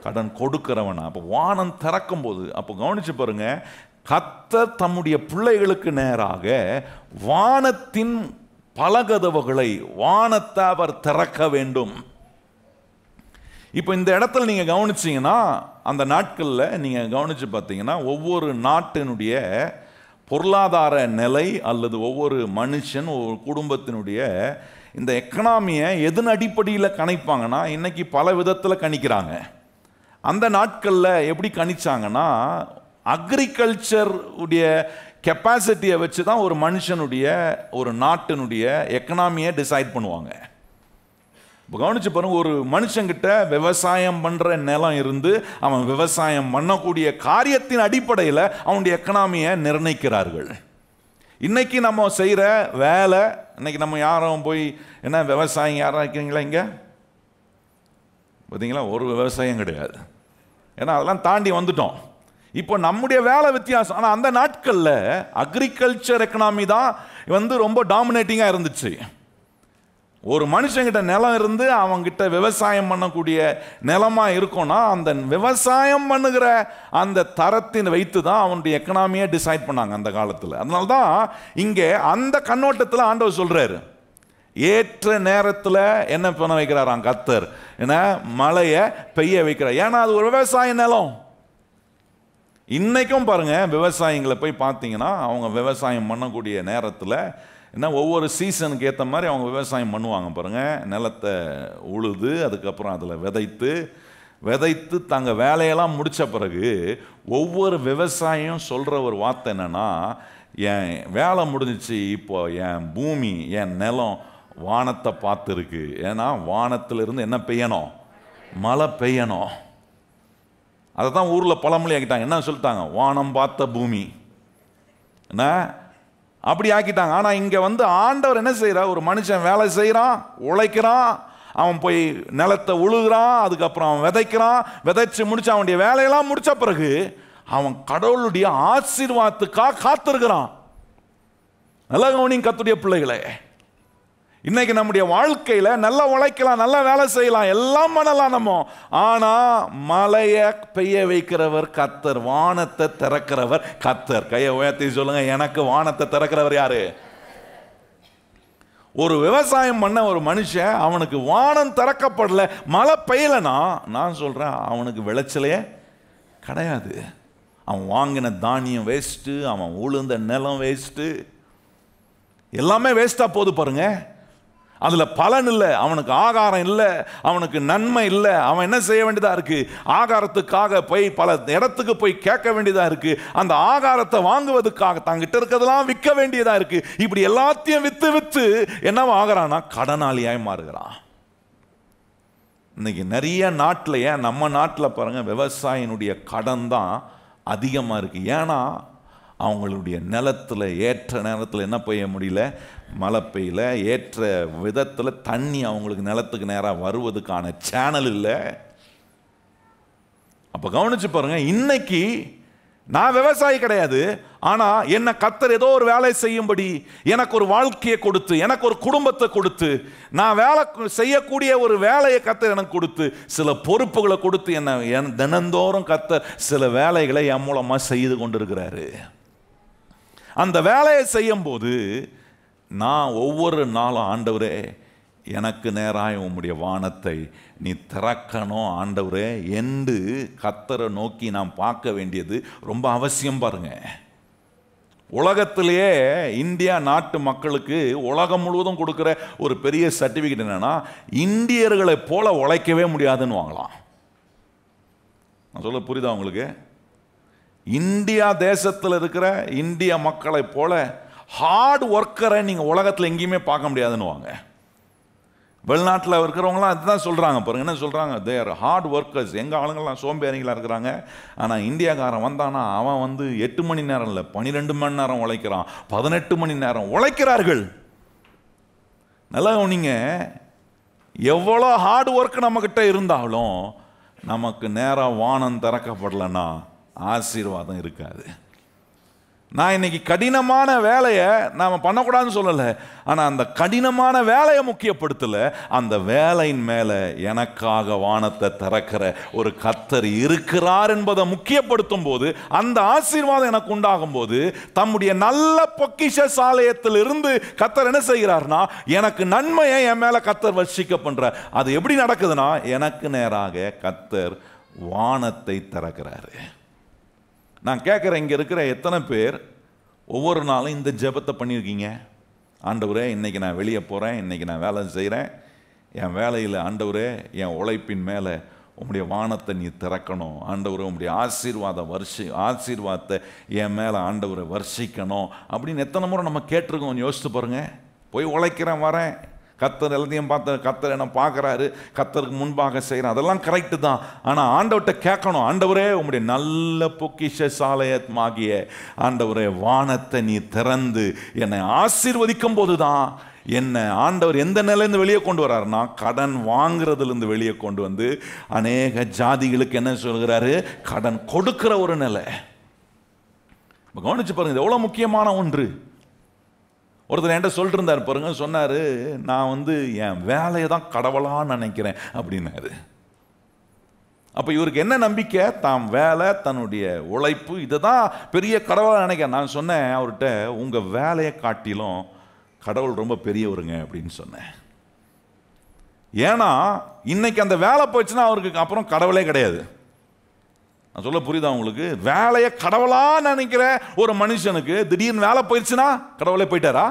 Speaker 1: கடன் கொடுக்கிறவனா. அப்போ வானம் திறக்கும் போது, அப்போ கவனிச்சு பாருங்க, கர்த்தர் தம்முடைய பிள்ளைகளுக்கு நேராக வானத்தின் பலகதவுகளை, வானத்தை அவர் திறக்க வேண்டும். இப்போ இந்த இடத்துல நீங்கள் கவனிச்சிங்கன்னா, அந்த நாட்களில் நீங்கள் கவனித்து பார்த்தீங்கன்னா, ஒவ்வொரு நாட்டினுடைய பொருளாதார நிலை அல்லது ஒவ்வொரு மனுஷன், ஒவ்வொரு குடும்பத்தினுடைய இந்த எக்கனாமியை எதன் அடிப்படையில் கணிப்பாங்கன்னா, இன்றைக்கி பல விதத்தில் கணிக்கிறாங்க. அந்த நாட்களில் எப்படி கணிச்சாங்கன்னா, அக்ரிகல்ச்சர் உடைய கெப்பாசிட்டியை வச்சு தான் ஒரு மனுஷனுடைய, ஒரு நாட்டினுடைய எக்கனாமியை டிசைட் பண்ணுவாங்க. கவனிச்சு பாருங்க, ஒரு மனுஷங்கிட்ட விவசாயம் பண்ற நிலம் இருந்து அவன் விவசாயம் பண்ணக்கூடிய காரியத்தின் அடிப்படையில் அவனுடைய எக்கனாமியை நிர்ணயிக்கிறார்கள். இன்னைக்கு நம்ம செய்யற வேலை, இன்னைக்கு நம்ம யாரும் போய் என்ன விவசாயம் யாரும் இருக்கிறீங்களா இங்க? பார்த்தீங்களா, ஒரு விவசாயம் கிடையாது. ஏன்னா அதெல்லாம் தாண்டி வந்துட்டோம். இப்போ நம்முடைய வேலை வித்தியாசம். ஆனால் அந்த நாட்களில் அக்ரிகல்ச்சர் எக்கனாமி தான் வந்து ரொம்ப டாமினேட்டிங்காக இருந்துச்சு. ஒரு மனுஷங்கிட்ட நிலம் இருந்து அவங்கிட்ட விவசாயம் பண்ணக்கூடிய நிலமா இருக்கும்னா, அந்த விவசாயம் பண்ணுகிற அந்த தரத்தின் வைத்து தான் அவனுடைய எக்கனாமியை டிசைட் பண்ணாங்க அந்த காலத்தில். அதனால தான் இங்கே அந்த கண்ணோட்டத்தில் ஆண்டவர் சொல்றாரு, ஏற்ற நேரத்தில் என்ன பண்ண வைக்கிறாராம் கர்த்தர், என்ன மழையை பெய்ய வைக்கிறார். ஏன்னா அது ஒரு விவசாய நிலம். இன்னைக்கும் பாருங்க, விவசாயிகளை போய் பார்த்தீங்கன்னா அவங்க விவசாயம் பண்ணக்கூடிய நேரத்தில் என்ன, ஒவ்வொரு சீசனுக்கு ஏற்ற மாதிரி அவங்க விவசாயம் பண்ணுவாங்க பாருங்க. நிலத்தை உழுது அதுக்கப்புறம் அதில் விதைத்து தங்க வேலையெல்லாம் முடித்த பிறகு ஒவ்வொரு விவசாயியும் சொல்கிற ஒரு வார்த்தை என்னன்னா, என் வேலை முடிஞ்சிச்சு, இப்போ என் பூமி, என் நிலம் வானத்தை பார்த்துருக்கு. ஏன்னா வானத்திலிருந்து என்ன பெய்யணும்? மழை பெய்யணும். அதை தான் ஊரில் பழமொழி ஆக்கிட்டாங்க. என்ன சொல்லிட்டாங்க? வானம் பார்த்த பூமி. என்ன அப்படி ஆக்கிட்டாங்க. ஆனால் இங்கே வந்து ஆண்டவர் என்ன செய்கிறார்? ஒரு மனுஷன் வேலை செய்கிறான், உழைக்கிறான், அவன் போய் நிலத்தை உழுகிறான், அதுக்கப்புறம் அவன் விதைக்கிறான், விதைச்சு முடிச்சு அவனுடைய வேலையெல்லாம் முடிச்ச பிறகு அவன் கடவுளுடைய ஆசீர்வாதத்துக்காக காத்திருக்கிறான். நல்ல கவனிங்க கர்த்தருடைய பிள்ளைகளே, இன்னைக்கு நம்முடைய வாழ்க்கையில நல்லா உழைக்கலாம், நல்லா வேலை செய்யலாம், எல்லாம் பண்ணலாம் நம்ம. ஆனா மழையை பெய்ய வைக்கிறவர் கர்த்தர், வானத்தை திறக்கிறவர் கர்த்தர். கையை உயர்த்தி சொல்லுங்க, எனக்கு வானத்தை திறக்கிறவர் யாரு? ஒரு விவசாயம் பண்ண ஒரு மனுஷன், அவனுக்கு வானம் திறக்கப்படல, மழை பெய்யலனா நான் சொல்றேன் அவனுக்கு விளைச்சலே கிடையாது. அவன் வாங்கின தானியம் வேஸ்ட்டு, அவன் உளுந்த நிலம் வேஸ்ட்டு, எல்லாமே வேஸ்டா போது பாருங்க. அதுல பலன் இல்லை, அவனுக்கு ஆகாரம் இல்லை, அவனுக்கு நன்மை இல்லை. அவன் என்ன செய்ய வேண்டியதா இருக்கு? ஆகாரத்துக்காக போய் பல இடத்துக்கு போய் கேட்க வேண்டியதா இருக்கு. அந்த ஆகாரத்தை வாங்குவதற்காக தங்கிட்ட இருக்கிறதெல்லாம் விற்க வேண்டியதா இருக்கு. இப்படி எல்லாத்தையும் வித்து வித்து என்னவா ஆகிறான்னா கடனாளியாய் மாறுகிறான். இன்னைக்கு நிறைய நாட்டில், ஏன் நம்ம நாட்டில் பாருங்க விவசாயினுடைய கடன் தான் அதிகமாக இருக்கு. ஏன்னா அவங்களுடைய நிலத்தில் ஏற்ற நேரத்தில் என்ன பெய்ய முடியல, மழை பெய்யல, ஏற்ற விதத்தில் தண்ணி அவங்களுக்கு நிலத்துக்கு நேராக வருவதுக்கான சேனல் இல்லை. அப்போ கவனிச்சு பாருங்க, இன்னைக்கு நான் விவசாயி கிடையாது, ஆனால் என்ன கர்த்தர் ஏதோ ஒரு வேலை செய்யும்படி எனக்கு ஒரு வாழ்க்கையை கொடுத்து, எனக்கு ஒரு குடும்பத்தை கொடுத்து, நான் வேலை செய்யக்கூடிய ஒரு வேலையை கர்த்தர் எனக்கு கொடுத்து, சில பொறுப்புகளை கொடுத்து என்ன தினந்தோறும் கர்த்தர் சில வேலைகளை என் மூலமாக செய்து கொண்டிருக்கிறாரு. அந்த வேலையை செய்யும் போது நான் ஒவ்வொரு நாளும் ஆண்டவரே எனக்கு நேராக உம்முடைய வானத்தை நீ திறக்கணும் ஆண்டவரே என்று கர்த்தரை நோக்கி நாம் பார்க்க வேண்டியது ரொம்ப அவசியம். பாருங்க, உலகத்திலேயே இந்தியா நாட்டு மக்களுக்கு உலகம் முழுவதும் கொடுக்குற ஒரு பெரிய சர்டிஃபிகேட் என்னன்னா, இந்தியர்களை போல உழைக்கவே முடியாதுன்னு வாங்கலாம். நான் சொல்ல புரியுதா உங்களுக்கு? இந்தியா தேசத்தில் இருக்கிற இந்திய மக்களை போல ஹார்ட் ஒர்க்கரை நீங்கள் உலகத்தில் எங்கேயுமே பார்க்க முடியாதுன்னு வாங்க. வெளிநாட்டில் இருக்கிறவங்களாம் அதுதான் சொல்கிறாங்க. பாருங்க என்ன சொல்கிறாங்க, தேர் ஹார்ட் ஒர்க்கர்ஸ். எங்கள் ஆளுங்கள்லாம் சோம்பேறிகளாக இருக்கிறாங்க. ஆனால் இந்தியாக்காரன் வந்தானா அவன் 8 மணி நேரம் இல்லை 12 மணி நேரம் உழைக்கிறான், 18 மணி நேரம் உழைக்கிறார்கள். நல்லா நீங்கள் எவ்வளோ ஹார்ட் ஒர்க் நம்மக்கிட்ட இருந்தாலும் நமக்கு நேராக வானம் திறக்கப்படலைன்னா ஆசீர்வாதம் இருக்காது. நான் இன்னைக்கு கடினமான வேலையை நாம் பண்ணக்கூடாதுன்னு சொல்லலை, ஆனால் அந்த கடினமான வேலையை முக்கியப்படுத்தலை. அந்த வேலையின் மேலே எனக்காக வானத்தை திறக்கிற ஒரு கர்த்தர் இருக்கிறார் என்பதை முக்கியப்படுத்தும் போது, அந்த ஆசீர்வாதம் எனக்கு உண்டாகும் போது, தம்முடைய நல்ல பொக்கிஷ சாலயத்தில் இருந்து கர்த்தர் என்ன செய்கிறார்னா எனக்கு நன்மையை என் மேலே கர்த்தர் வர்ஷிக்க பண்றார். அது எப்படி நடக்குதுன்னா, எனக்கு நேராக கர்த்தர் வானத்தை திறக்கிறாரு. நான் கேட்குறேன், இங்கே இருக்கிற எத்தனை பேர் ஒவ்வொரு நாளும் இந்த ஜெபத்தை பண்ணியிருக்கீங்க? ஆண்டவரே இன்னைக்கு நான் வெளியே போகிறேன், இன்னைக்கு நான் வேலை செய்கிறேன், என் வேலையில் ஆண்டவரே என் உழைப்பின் மேலே உம்முடைய வானத்தை நீ திறக்கணும், ஆண்டவரே உம்முடைய ஆசீர்வாதத்தை என் மேலே ஆண்டவரை வர்ஷிக்கணும் அப்படின்னு எத்தனை முறை நம்ம கேட்டிருக்கோம்? யோசித்து பாருங்க. போய் உழைக்கிறேன், வரேன், கர்த்தர் எல்லாத்தையும் பார்த்து கர்த்தர் என்ன பார்க்குறாரு, கர்த்தருக்கு முன்பாக செய்கிறேன், அதெல்லாம் கரெக்டு தான். ஆனால் ஆண்டவர்கிட்ட கேட்கணும், ஆண்டவரே உம்முடைய நல்ல பொக்கிஷ சாலயமாகிய ஆண்டவரே வானத்தை நீ திறந்து என்னை ஆசீர்வதிக்கும் போது தான் என்னை ஆண்டவர் எந்த நிலையிலேருந்து வெளியே கொண்டு வர்றாருன்னா, கடன் வாங்குறதுலேருந்து வெளியே கொண்டு வந்து அநேக ஜாதிகளுக்கு என்ன சொல்கிறாரு, கடன் கொடுக்கிற ஒரு நிலை. கவனிச்சு பாருங்க, இது எவ்வளோ முக்கியமான ஒன்று. ஒருத்தர் என்கிட்ட சொல்லிட்டு இருந்தார் பாருங்க, சொன்னார், நான் என் வேலையை தான் கடவுளாக நினைக்கிறேன் அப்படின்னாரு. அப்போ இவருக்கு என்ன நம்பிக்கை? தாம் வேலை, தன்னுடைய உழைப்பு, இதை தான் பெரிய கடவுளாக நினைக்க. நான் சொன்னேன் அவர்கிட்ட, உங்கள் வேலையை காட்டிலும் கடவுள் ரொம்ப பெரியவருங்க அப்படின்னு சொன்னேன். ஏன்னா இன்னைக்கு அந்த வேலை போயிடுச்சுன்னா அவருக்கு அப்புறம் கடவுளே கிடையாது. நான் சொல்ல புரியுதா உங்களுக்கு? வேலையை கடவுளா நினைக்கிற ஒரு மனுஷனுக்கு திடீர்னு வேலை போயிடுச்சுன்னா கடவுளே போயிட்டாரா?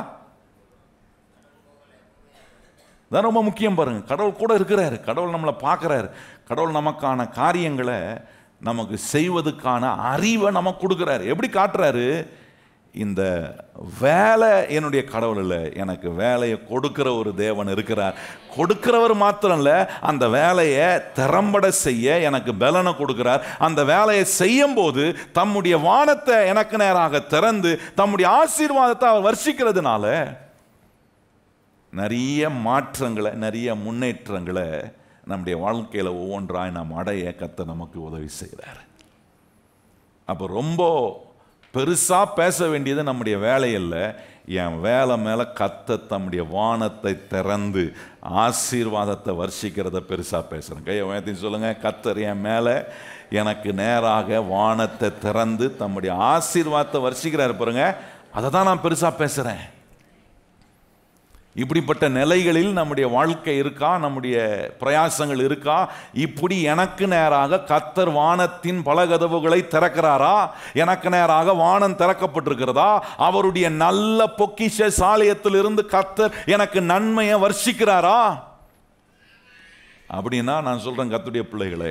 Speaker 1: தான் ரொம்ப முக்கியம். பாருங்க, கடவுள் கூட இருக்கிறாரு, கடவுள் நம்மளை பார்க்குறாரு, கடவுள் நமக்கான காரியங்களை நமக்கு செய்வதற்கான அறிவை நமக்கு கொடுக்குறாரு. எப்படி காட்டுறாரு? இந்த வேலை என்னுடைய கடவுள் இல்லை, எனக்கு வேலையை கொடுக்கிற ஒரு தேவன் இருக்கிறார். கொடுக்கிறவர் மாத்திரம் இல்லை, அந்த வேலையை திறம்பட செய்ய எனக்கு பலனை கொடுக்கிறார். அந்த வேலையை செய்யும் போது தம்முடைய வானத்தை எனக்கு நேராக திறந்து தம்முடைய ஆசீர்வாதத்தை அவர் வர்ஷிக்கிறதுனால நிறைய மாற்றங்களை, நிறைய முன்னேற்றங்களை நம்முடைய வாழ்க்கையில் ஒவ்வொன்றாய் நாம் அடைய கர்த்தர் நமக்கு உதவி செய்கிறார். அப்போ ரொம்ப பெருசாக பேச வேண்டியது நம்முடைய வேலையில், என் வேலை மேலே கர்த்தர் தம்முடைய வானத்தை திறந்து ஆசீர்வாதத்தை வர்ஷிக்கிறத பெருசாக பேசுகிறேன். கையை உயர்த்தி சொல்லுங்கள், கர்த்தர் என் மேலே எனக்கு நேராக வானத்தை திறந்து தம்முடைய ஆசீர்வாதத்தை வர்ஷிக்கிறாரு பாருங்க, அதை தான் நான் பெருசாக பேசுகிறேன். இப்படிப்பட்ட நிலைகளில் நம்முடைய வாழ்க்கை இருக்கா, நம்முடைய பிரயாசங்கள் இருக்கா? இப்படி எனக்கு நேராக கர்த்தர் வானத்தின் பல கதவுகளை திறக்கிறாரா? எனக்கு நேராக வானம் திறக்கப்பட்டிருக்கிறதா? அவருடைய நல்ல பொக்கிஷ சாலயத்திலிருந்து கர்த்தர் எனக்கு நன்மையை வர்ஷிக்கிறாரா? அப்படின்னா நான் சொல்றேன், கர்த்தருடைய பிள்ளைகளே,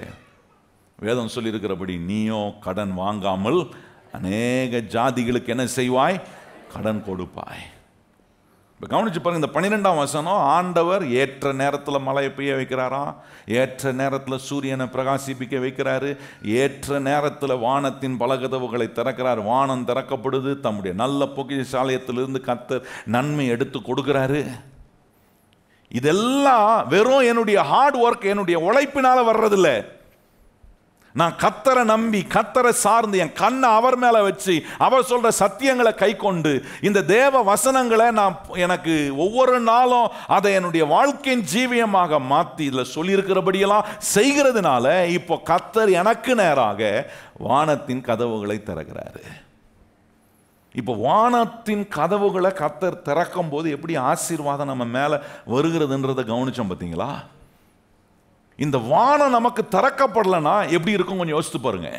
Speaker 1: வேதம் சொல்லியிருக்கிறபடி நீயோ கடன் வாங்காமல் அநேக ஜாதிகளுக்கு என்ன செய்வாய்? கடன் கொடுப்பாய். இப்போ கவனிச்சு பாருங்க, இந்த 12ஆம் வசனம், ஆண்டவர் ஏற்ற நேரத்தில் மழையை பெய்ய வைக்கிறாராம், ஏற்ற நேரத்தில் சூரியனை பிரகாசிப்பிக்க வைக்கிறாரு, ஏற்ற நேரத்தில் வானத்தின் பல கதவுகளை திறக்கிறார், வானம் திறக்கப்படுது, தம்முடைய நல்ல பொக்கிஷாலயத்திலிருந்து கர்த்தர் நன்மை எடுத்து கொடுக்கிறாரு. இதெல்லாம் வெறும் என்னுடைய ஹார்ட் ஒர்க், என்னுடைய உழைப்பினால வர்றதில்லை. நான் கர்த்தரை நம்பி, கர்த்தரை சார்ந்து, என் கண்ணை அவர் மேல வச்சு, அவர் சொல்ற சத்தியங்களை கை கொண்டு, இந்த தேவ வசனங்களை நான் எனக்கு ஒவ்வொரு நாளும் அதை என்னுடைய வாழ்க்கையின் ஜீவியமாக மாற்றி இதில் சொல்லியிருக்கிறபடியெல்லாம் செய்கிறதுனால இப்போ கர்த்தர் எனக்கு நேராக வானத்தின் கதவுகளை திறக்கிறாரு. இப்போ வானத்தின் கதவுகளை கர்த்தர் திறக்கும் போது எப்படி ஆசீர்வாதம் நம்ம மேல வருகிறதுன்றதை கவனிச்சோம் பார்த்தீங்களா? இந்த வானம் நமக்கு திறக்கப்படலைன்னா எப்படி இருக்கும் கொஞ்சம் யோசித்து பாருங்க.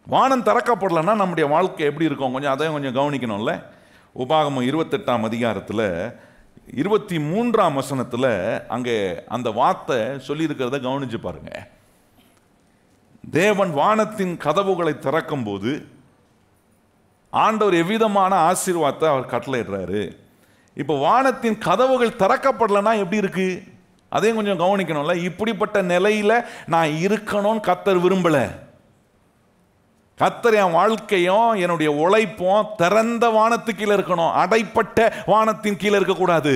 Speaker 1: வானம் திறக்கப்படலைன்னா நம்முடைய வாழ்க்கை எப்படி இருக்கும் கொஞ்சம் அதையும் கொஞ்சம் கவனிக்கணும்ல. உபாகமம் 28ஆம் அதிகாரத்தில் 23ஆம் வசனத்தில் அங்கே அந்த வார்த்தை சொல்லியிருக்கிறத கவனிச்சு பாருங்க. தேவன் வானத்தின் கதவுகளை திறக்கும் போது ஆண்டவர் எவ்விதமான ஆசீர்வாதத்தை அவர் கட்டளையிடுறாரு. இப்போ வானத்தின் கதவுகள் திறக்கப்படலைன்னா எப்படி இருக்கு அதையும் கொஞ்சம் கவனிக்கணும்ல. இப்படிப்பட்ட நிலையில நான் இருக்கணும்னு கர்த்தர் விரும்பல. கர்த்தர் என் வாழ்க்கையும் என்னுடைய உழைப்பும் திறந்த வானத்துக்கு கீழே இருக்கணும், அடைப்பட்ட வானத்தின் கீழே இருக்கக்கூடாது.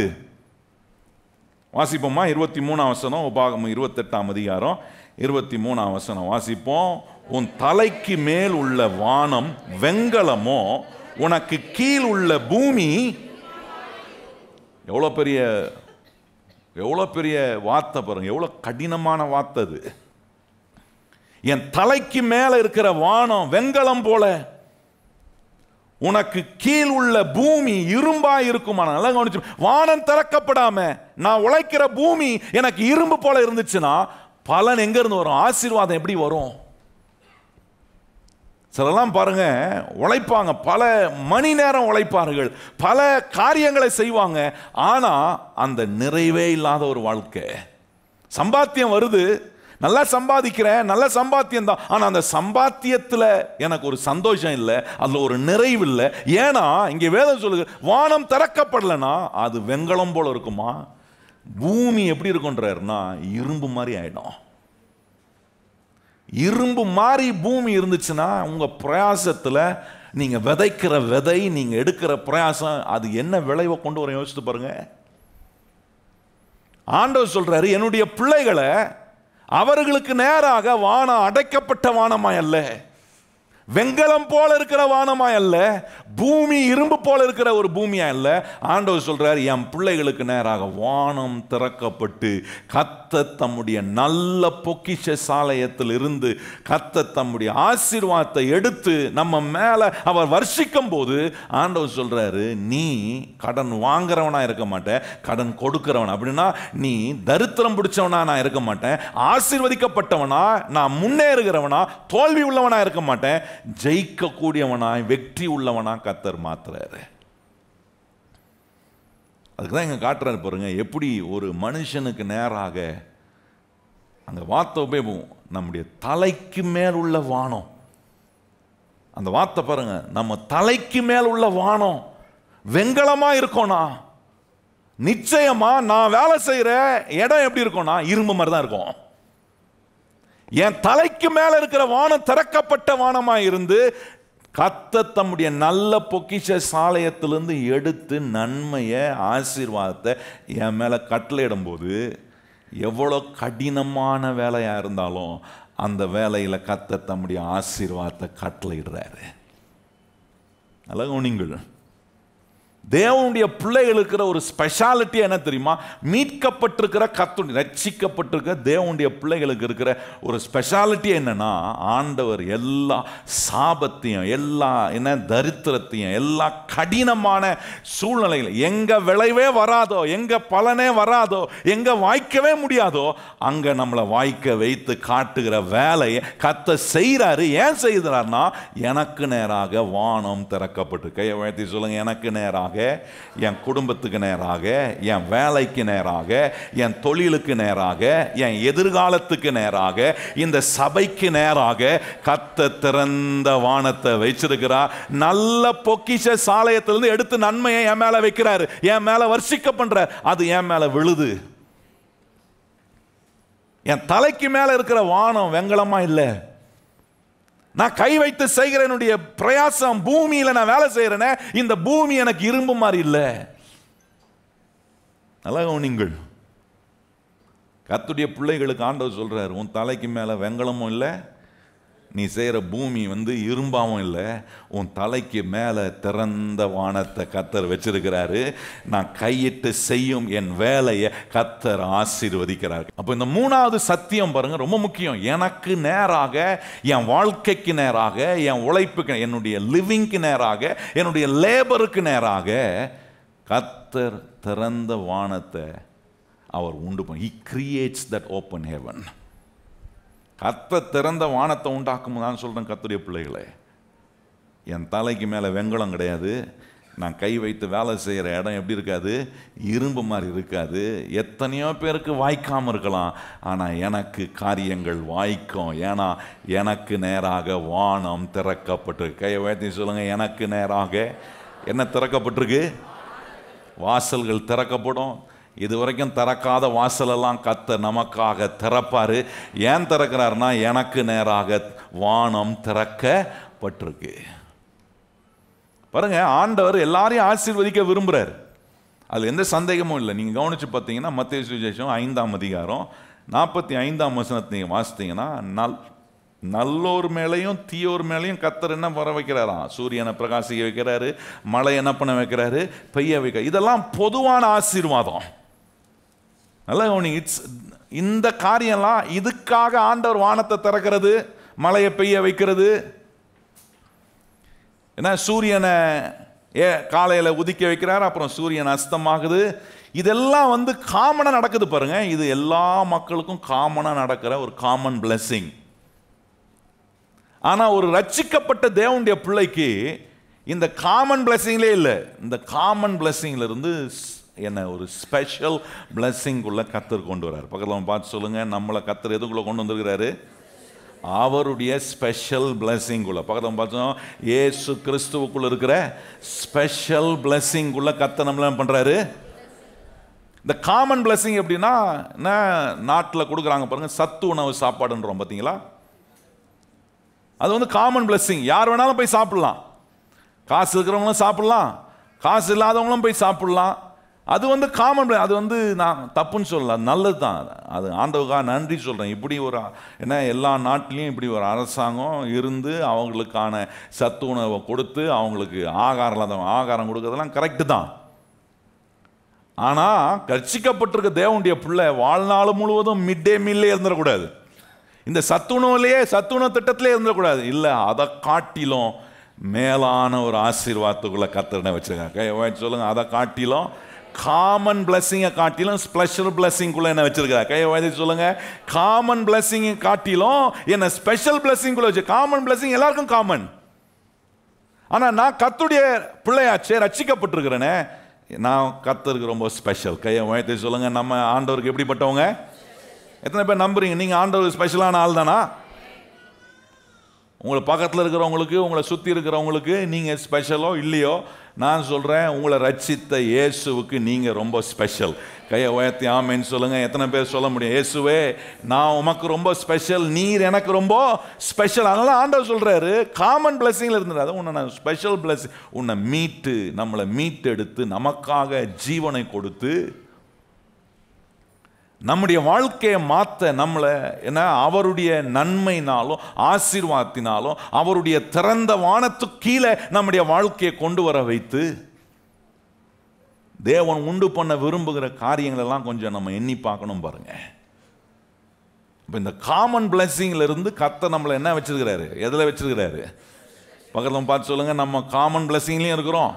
Speaker 1: வாசிப்போமா? 23ஆம் வசனம், உபாகமம் 28ஆம் அதிகாரம் 23ஆம் வசனம் வாசிப்போம். உன் தலைக்கு மேல் உள்ள வானம் வெண்கலமோ, உனக்கு கீழ் உள்ள பூமி. எவ்வளோ பெரிய வார்த்தை பாருங்க, எவ்வளோ கடினமான வார்த்தை அது. என் தலைக்கு மேலே இருக்கிற வானம் வெண்கலம் போல, உனக்கு கீழ் உள்ள பூமி இரும்பா இருக்குமா? நல்லா கவனிச்சு, வானம் திறக்கப்படாம நான் உழைக்கிற பூமி எனக்கு இரும்பு போல இருந்துச்சுன்னா பலன் எங்க இருந்து வரும்? ஆசீர்வாதம் எப்படி வரும்? சிலலாம் பாருங்க, உழைப்பாங்க, பல மணி நேரம் உழைப்பார்கள், பல காரியங்களை செய்வாங்க, ஆனா அந்த நிறைவே இல்லாத ஒரு வாழ்க்கை. சம்பாத்தியம் வருது, நல்லா சம்பாதிக்கிறேன், நல்ல சம்பாத்தியம் தான், ஆனா அந்த சம்பாத்தியத்தில் எனக்கு ஒரு சந்தோஷம் இல்லை, அதுல ஒரு நிறைவு இல்லை. ஏன்னா இங்கே வேதம் சொல்லுது, வானம் திறக்கப்படலைன்னா அது வெண்கலம் போல இருக்குமா, பூமி எப்படி இருக்குன்றாருன்னா இரும்பு மாதிரி ஆயிடும். இரும்பு மாதிரி பூமி இருந்துச்சுன்னா உங்க பிரயாசத்துல நீங்க விதைக்கிற விதை, நீங்க எடுக்கிற பிரயாசம், அது என்ன விளைவை கொண்டு வர யோசித்து பாருங்க. ஆண்டவர் சொல்றாரு, என்னுடைய பிள்ளைகளை அவர்களுக்கு நேராக வானம் அடைக்கப்பட்ட வானமாய் அல்ல, வெண்கலம் போல இருக்கிற வானமாய் அல்ல, பூமி இரும்பு போல இருக்கிற ஒரு பூமியா அல்ல. ஆண்டவர் சொல்றார், என் பிள்ளைகளுக்கு நேராக வானம் திறக்கப்பட்டு கர்த்தர் தம்முடைய நல்ல பொக்கிஷ சாலயத்தில் இருந்து கர்த்தர் தம்முடைய ஆசீர்வாதத்தை எடுத்து நம்ம மேல அவர் வர்ஷிக்கும் போது ஆண்டவர் சொல்றாரு, நீ கடன் வாங்குறவனா இருக்க மாட்டேன், கடன் கொடுக்கிறவன். அப்படின்னா நீ தரித்திரம் பிடிச்சவனா நான் இருக்க மாட்டேன், ஆசீர்வதிக்கப்பட்டவனா, நான் முன்னேறுகிறவனா, தோல்வி உள்ளவனா இருக்க மாட்டேன், ஜெயிக்க கூடியவனாய் வெற்றி உள்ளவனா கர்த்தர் மாத்துறாரு. அதுக்குதான் இங்க காட்டுறாரு பாருங்க, எப்படி ஒரு மனுஷனுக்கு நேராக அந்த வார்த்தை உபயோகம், நம்முடைய தலைக்கு மேல் உள்ள வானம். அந்த வார்த்தை பாருங்க, நம்ம தலைக்கு மேல் உள்ள வானம் வெண்கலமா இருக்கோனா, நிச்சயமா நான் வேலை செய்யற இடம் எப்படி இருக்கும்னா இரும்பு மாதிரி தான் இருக்கும். என் தலைக்கு மேல இருக்கிற வானம் திறக்கப்பட்ட வானமா இருந்து கர்த்தர் தம்முடைய நல்ல பொக்கிஷ சாலயத்திலிருந்து எடுத்து நன்மையை, ஆசீர்வாதத்தை என் மேல கட்டளையிடும் போது எவ்வளோ கடினமான வேலையா இருந்தாலும் அந்த வேலையில கர்த்தர் தம்முடைய ஆசீர்வாதத்தை கட்டளையிடுறாரு. அழகு நீங்கள் தேவனுடைய பிள்ளைகள் இருக்கிற ஒரு ஸ்பெஷாலிட்டி என்ன தெரியுமா? மீட்கப்பட்டிருக்கிற ரட்சிக்கப்பட்டிருக்கிற தேவனுடைய பிள்ளைகளுக்கு இருக்கிற ஒரு ஸ்பெஷாலிட்டி என்னன்னா, ஆண்டவர் எல்லா சாபத்தையும், எல்லா தரித்திரத்தையும், எல்லா கடினமான சூழ்நிலைகள், எங்க விளைவே வராதோ, எங்க பலனே வராதோ, எங்க வாய்க்கவே முடியாதோ, அங்க நம்மளை வாய்க்க வைத்து காட்டுகிற வேலையை கர்த்தர் செய்யறாரு. ஏன் செய்கிறார்னா, எனக்கு நேராக வானம் திறக்கப்பட்டு, கையை உயர்த்தி சொல்லுங்க, எனக்கு நேராக, என் குடும்பத்துக்கு நேராக, என் வேலைக்கு நேராக, என் தொழிலுக்கு நேராக, என் எதிர்காலத்துக்கு நேராக, இந்த சபைக்கு நேராக கர்த்தர் திறந்த வானத்தை வைச்சிருக்கிறார். நல்ல பொக்கிஷ சாலயத்திலிருந்து எடுத்து நன்மையை என் மேல வைக்கிறாரு, என் மேல வர்ஷிக்க பண்றார். அது என் மேல விழுது. என் தலைக்கு மேல இருக்கிற வானம் வெங்கலமா இல்லை. நான் கை வைத்து செய்கிற என்னுடைய பிரயாசம், பூமியில நான் வேலை செய்யறேனே, இந்த பூமி எனக்கு இரும்பு மாதிரி இல்லை. நல்லா கவனிங்கள். கர்த்தருடைய பிள்ளைகளுக்கு ஆண்டவர் சொல்றாரு, உன் தலைக்கு மேல வெங்கலமும் இல்லை, நீ செய்கிற பூமி இரும்பாவும் இல்லை, உன் தலைக்கு மேலே திறந்த வானத்தை கர்த்தர் வச்சிருக்கிறாரு. நான் கையிட்டு செய்யும் என் வேலையை கர்த்தர் ஆசீர்வதிக்கிறார். அப்போ இந்த மூணாவது சத்தியம் பாருங்க, ரொம்ப முக்கியம். எனக்கு நேராக, என் வாழ்க்கைக்கு நேராக, என் உழைப்புக்கு, என்னுடைய லிவிங்க்கு நேராக, என்னுடைய லேபருக்கு நேராக கர்த்தர் திறந்த வானத்தை அவர் உண்டு பண்ணி, He creates that open heaven. கர்த்தர் திறந்த வானத்தை உண்டாக்கும் தான் சொல்கிறேன். கர்த்தருடைய பிள்ளைகளே, என் தலைக்கு மேலே வெங்கலம் கிடையாது. நான் கை வைத்து வேலை செய்கிற இடம் எப்படி இருக்காது? இரும்பு மாதிரி இருக்காது. எத்தனையோ பேருக்கு வாய்க்காமல் இருக்கலாம், ஆனால் எனக்கு காரியங்கள் வாய்க்கும். ஏன்னா எனக்கு நேராக வானம் திறக்கப்பட்டிருக்கு. கையை உயர்த்தி சொல்லுங்கள், எனக்கு நேராக என்ன திறக்கப்பட்டிருக்கு? வாசல்கள் திறக்கப்படும். இதுவரைக்கும் திறக்காத வாசலெல்லாம் கர்த்தர் நமக்காக திறப்பாரு. ஏன் திறக்கிறாருன்னா, எனக்கு நேராக வானம் திறக்கப்பட்டிருக்கு. பாருங்க, ஆண்டவர் எல்லாரையும் ஆசீர்வதிக்க விரும்புறார். அது எந்த சந்தேகமும் இல்லை. நீங்க கவனிச்சு பார்த்தீங்கன்னா, மத்தேயு சுவிசேஷம் 5ஆம் அதிகாரம் 45ஆம் வசனத்தை நீங்க வாசித்தீங்கன்னா, நல்லோர் மேலையும் தீயோர் மேலையும் கர்த்தர் என்ன வர வைக்கிறாராம்? சூரியனை பிரகாசிக்க வைக்கிறாரு, மழை என்ன பண்ண வைக்கிறாரு? பெய்ய வைக்க. இதெல்லாம் பொதுவான ஆசீர்வாதம். நல்லா கவனிங்க. இந்த காரியம்லாம் இதுக்காக ஆண்டவர் வானத்தை திறக்கிறது, மழையை பெய்ய வைக்கிறது. ஏன்னா சூரியனை காலையில் உதிக்க வைக்கிறார், அப்புறம் சூரியன் அஸ்தமாகுது. இதெல்லாம் காமனாக நடக்குது பாருங்க. இது எல்லா மக்களுக்கும் காமனாக நடக்கிற ஒரு காமன் பிளெஸிங். ஆனால் ஒரு ரட்சிக்கப்பட்ட தேவனுடைய பிள்ளைக்கு இந்த காமன் பிளெஸிங்லே இல்லை. இந்த காமன் பிளெஸிங்ல இருந்து என்ன ஒரு ஸ்பெஷல் பிளெஸிங்குள்ள கர்த்தர் கொண்டு வர்றார். பக்கத்தில் பார்த்து சொல்லுங்க, நம்மளை கர்த்தர் எதுக்குள்ள கொண்டு வந்திருக்கிறாரு? அவருடைய ஸ்பெஷல் பிளெஸிங் உள்ள. பக்கத்தில் பார்த்தோம், இயேசு கிறிஸ்துவுக்குள்ள இருக்கிற ஸ்பெஷல் பிளெஸிங் உள்ள கர்த்தர் நம்மள என்ன பண்றாரு? இந்த காமன் பிளெஸிங் எப்படின்னா, நாட்டில் கொடுக்குறாங்க பாருங்க, சத்து உணவு சாப்பாடுன்றோம் பார்த்தீங்களா? அது காமன் பிளெஸிங். யார் வேணாலும் போய் சாப்பிடலாம். காசு இருக்கிறவங்களும் சாப்பிடலாம், காசு இல்லாதவங்களும் போய் சாப்பிடலாம். அது காமன். அது நான் தப்புன்னு சொல்லலாம், நல்லது தான். அது ஆண்டவருக்காக நன்றி சொல்கிறேன். இப்படி ஒரு எல்லா நாட்டிலையும் இப்படி ஒரு அரசாங்கம் இருந்து அவங்களுக்கான சத்து உணவை கொடுத்து அவங்களுக்கு ஆகாரம் கொடுக்கறதெல்லாம் கரெக்டு தான். ஆனால் ரட்சிக்கப்பட்டிருக்க தேவனுடைய பிள்ளை வாழ்நாள் முழுவதும் மிட் டே மீல்லே இருந்துடக்கூடாது. இந்த சத்துணவுலேயே, சத்துணவு திட்டத்திலே இருந்துடக்கூடாது. இல்லை, அதை காட்டிலும் மேலான ஒரு ஆசீர்வாதத்துக்குள்ள கர்த்தர் வச்சிருக்காங்க. சொல்லுங்க, அதை காட்டிலும், காமன் பிளெஸிங்கை காட்டிலும் ஸ்பெஷல் பிளெஸிங்குள்ள என்ன வச்சிருக்காங்க? கையை வாய்ச்சி சொல்லுங்க, காமன் பிளெஸிங்கை காட்டிலும் என்ன ஸ்பெஷல் பிளெஸிங்குள்ள வச்சு. காமன் பிளெஸிங் எல்லாருக்கும் காமன். ஆனால் நான் கர்த்தருடைய பிள்ளையாச்சே, ரட்சிக்கப்பட்டிருக்கிறேனே, நான் கர்த்தருக்கு ரொம்ப ஸ்பெஷல். கையை வாய்ச்சி சொல்லுங்க, நம்ம ஆண்டவருக்கு எப்படிப்பட்டவங்க? எத்தனை பேர் நம்புறீங்க நீங்கள் ஆண்டவர் ஸ்பெஷலான ஆள் தானா? உங்களை பக்கத்தில் இருக்கிறவங்களுக்கு, உங்களை சுற்றி இருக்கிறவங்களுக்கு நீங்கள் ஸ்பெஷலோ இல்லையோ, நான் சொல்கிறேன், உங்களை ரட்சித்த இயேசுவுக்கு நீங்கள் ரொம்ப ஸ்பெஷல். கையை உயர்த்தி ஆமேன்னு சொல்லுங்கள். எத்தனை பேர் சொல்ல முடியும்? இயேசுவே, நான் உமக்கு ரொம்ப ஸ்பெஷல், நீர் எனக்கு ரொம்ப ஸ்பெஷல். அதனால ஆண்டவர் சொல்கிறாரு, காமன் பிளெஸிங்கில் இருந்தது, அதை உன்னை நான் ஸ்பெஷல் பிளெஸிங், உன்னை நம்மளை மீட்டெடுத்து நமக்காக ஜீவனை கொடுத்து நம்முடைய வாழ்க்கையை மாற்ற, நம்மளை அவருடைய நன்மையினாலும் ஆசீர்வாதத்தினாலும் அவருடைய திறந்த வானத்துக்கு கீழே நம்முடைய வாழ்க்கையை கொண்டு வர வைத்து தேவன் உண்டு பண்ண விரும்புகிற காரியங்கள் எல்லாம் கொஞ்சம் நம்ம எண்ணி பார்க்கணும் பாருங்க. இப்போ இந்த காமன் பிளெஸிங்ல இருந்து கர்த்தர் நம்மளை என்ன வச்சிருக்கிறாரு, எதில் வச்சிருக்கிறாரு? பக்கத்தில் பார்த்து சொல்லுங்க, நம்ம காமன் பிளெஸிங்லையும் இருக்கிறோம்,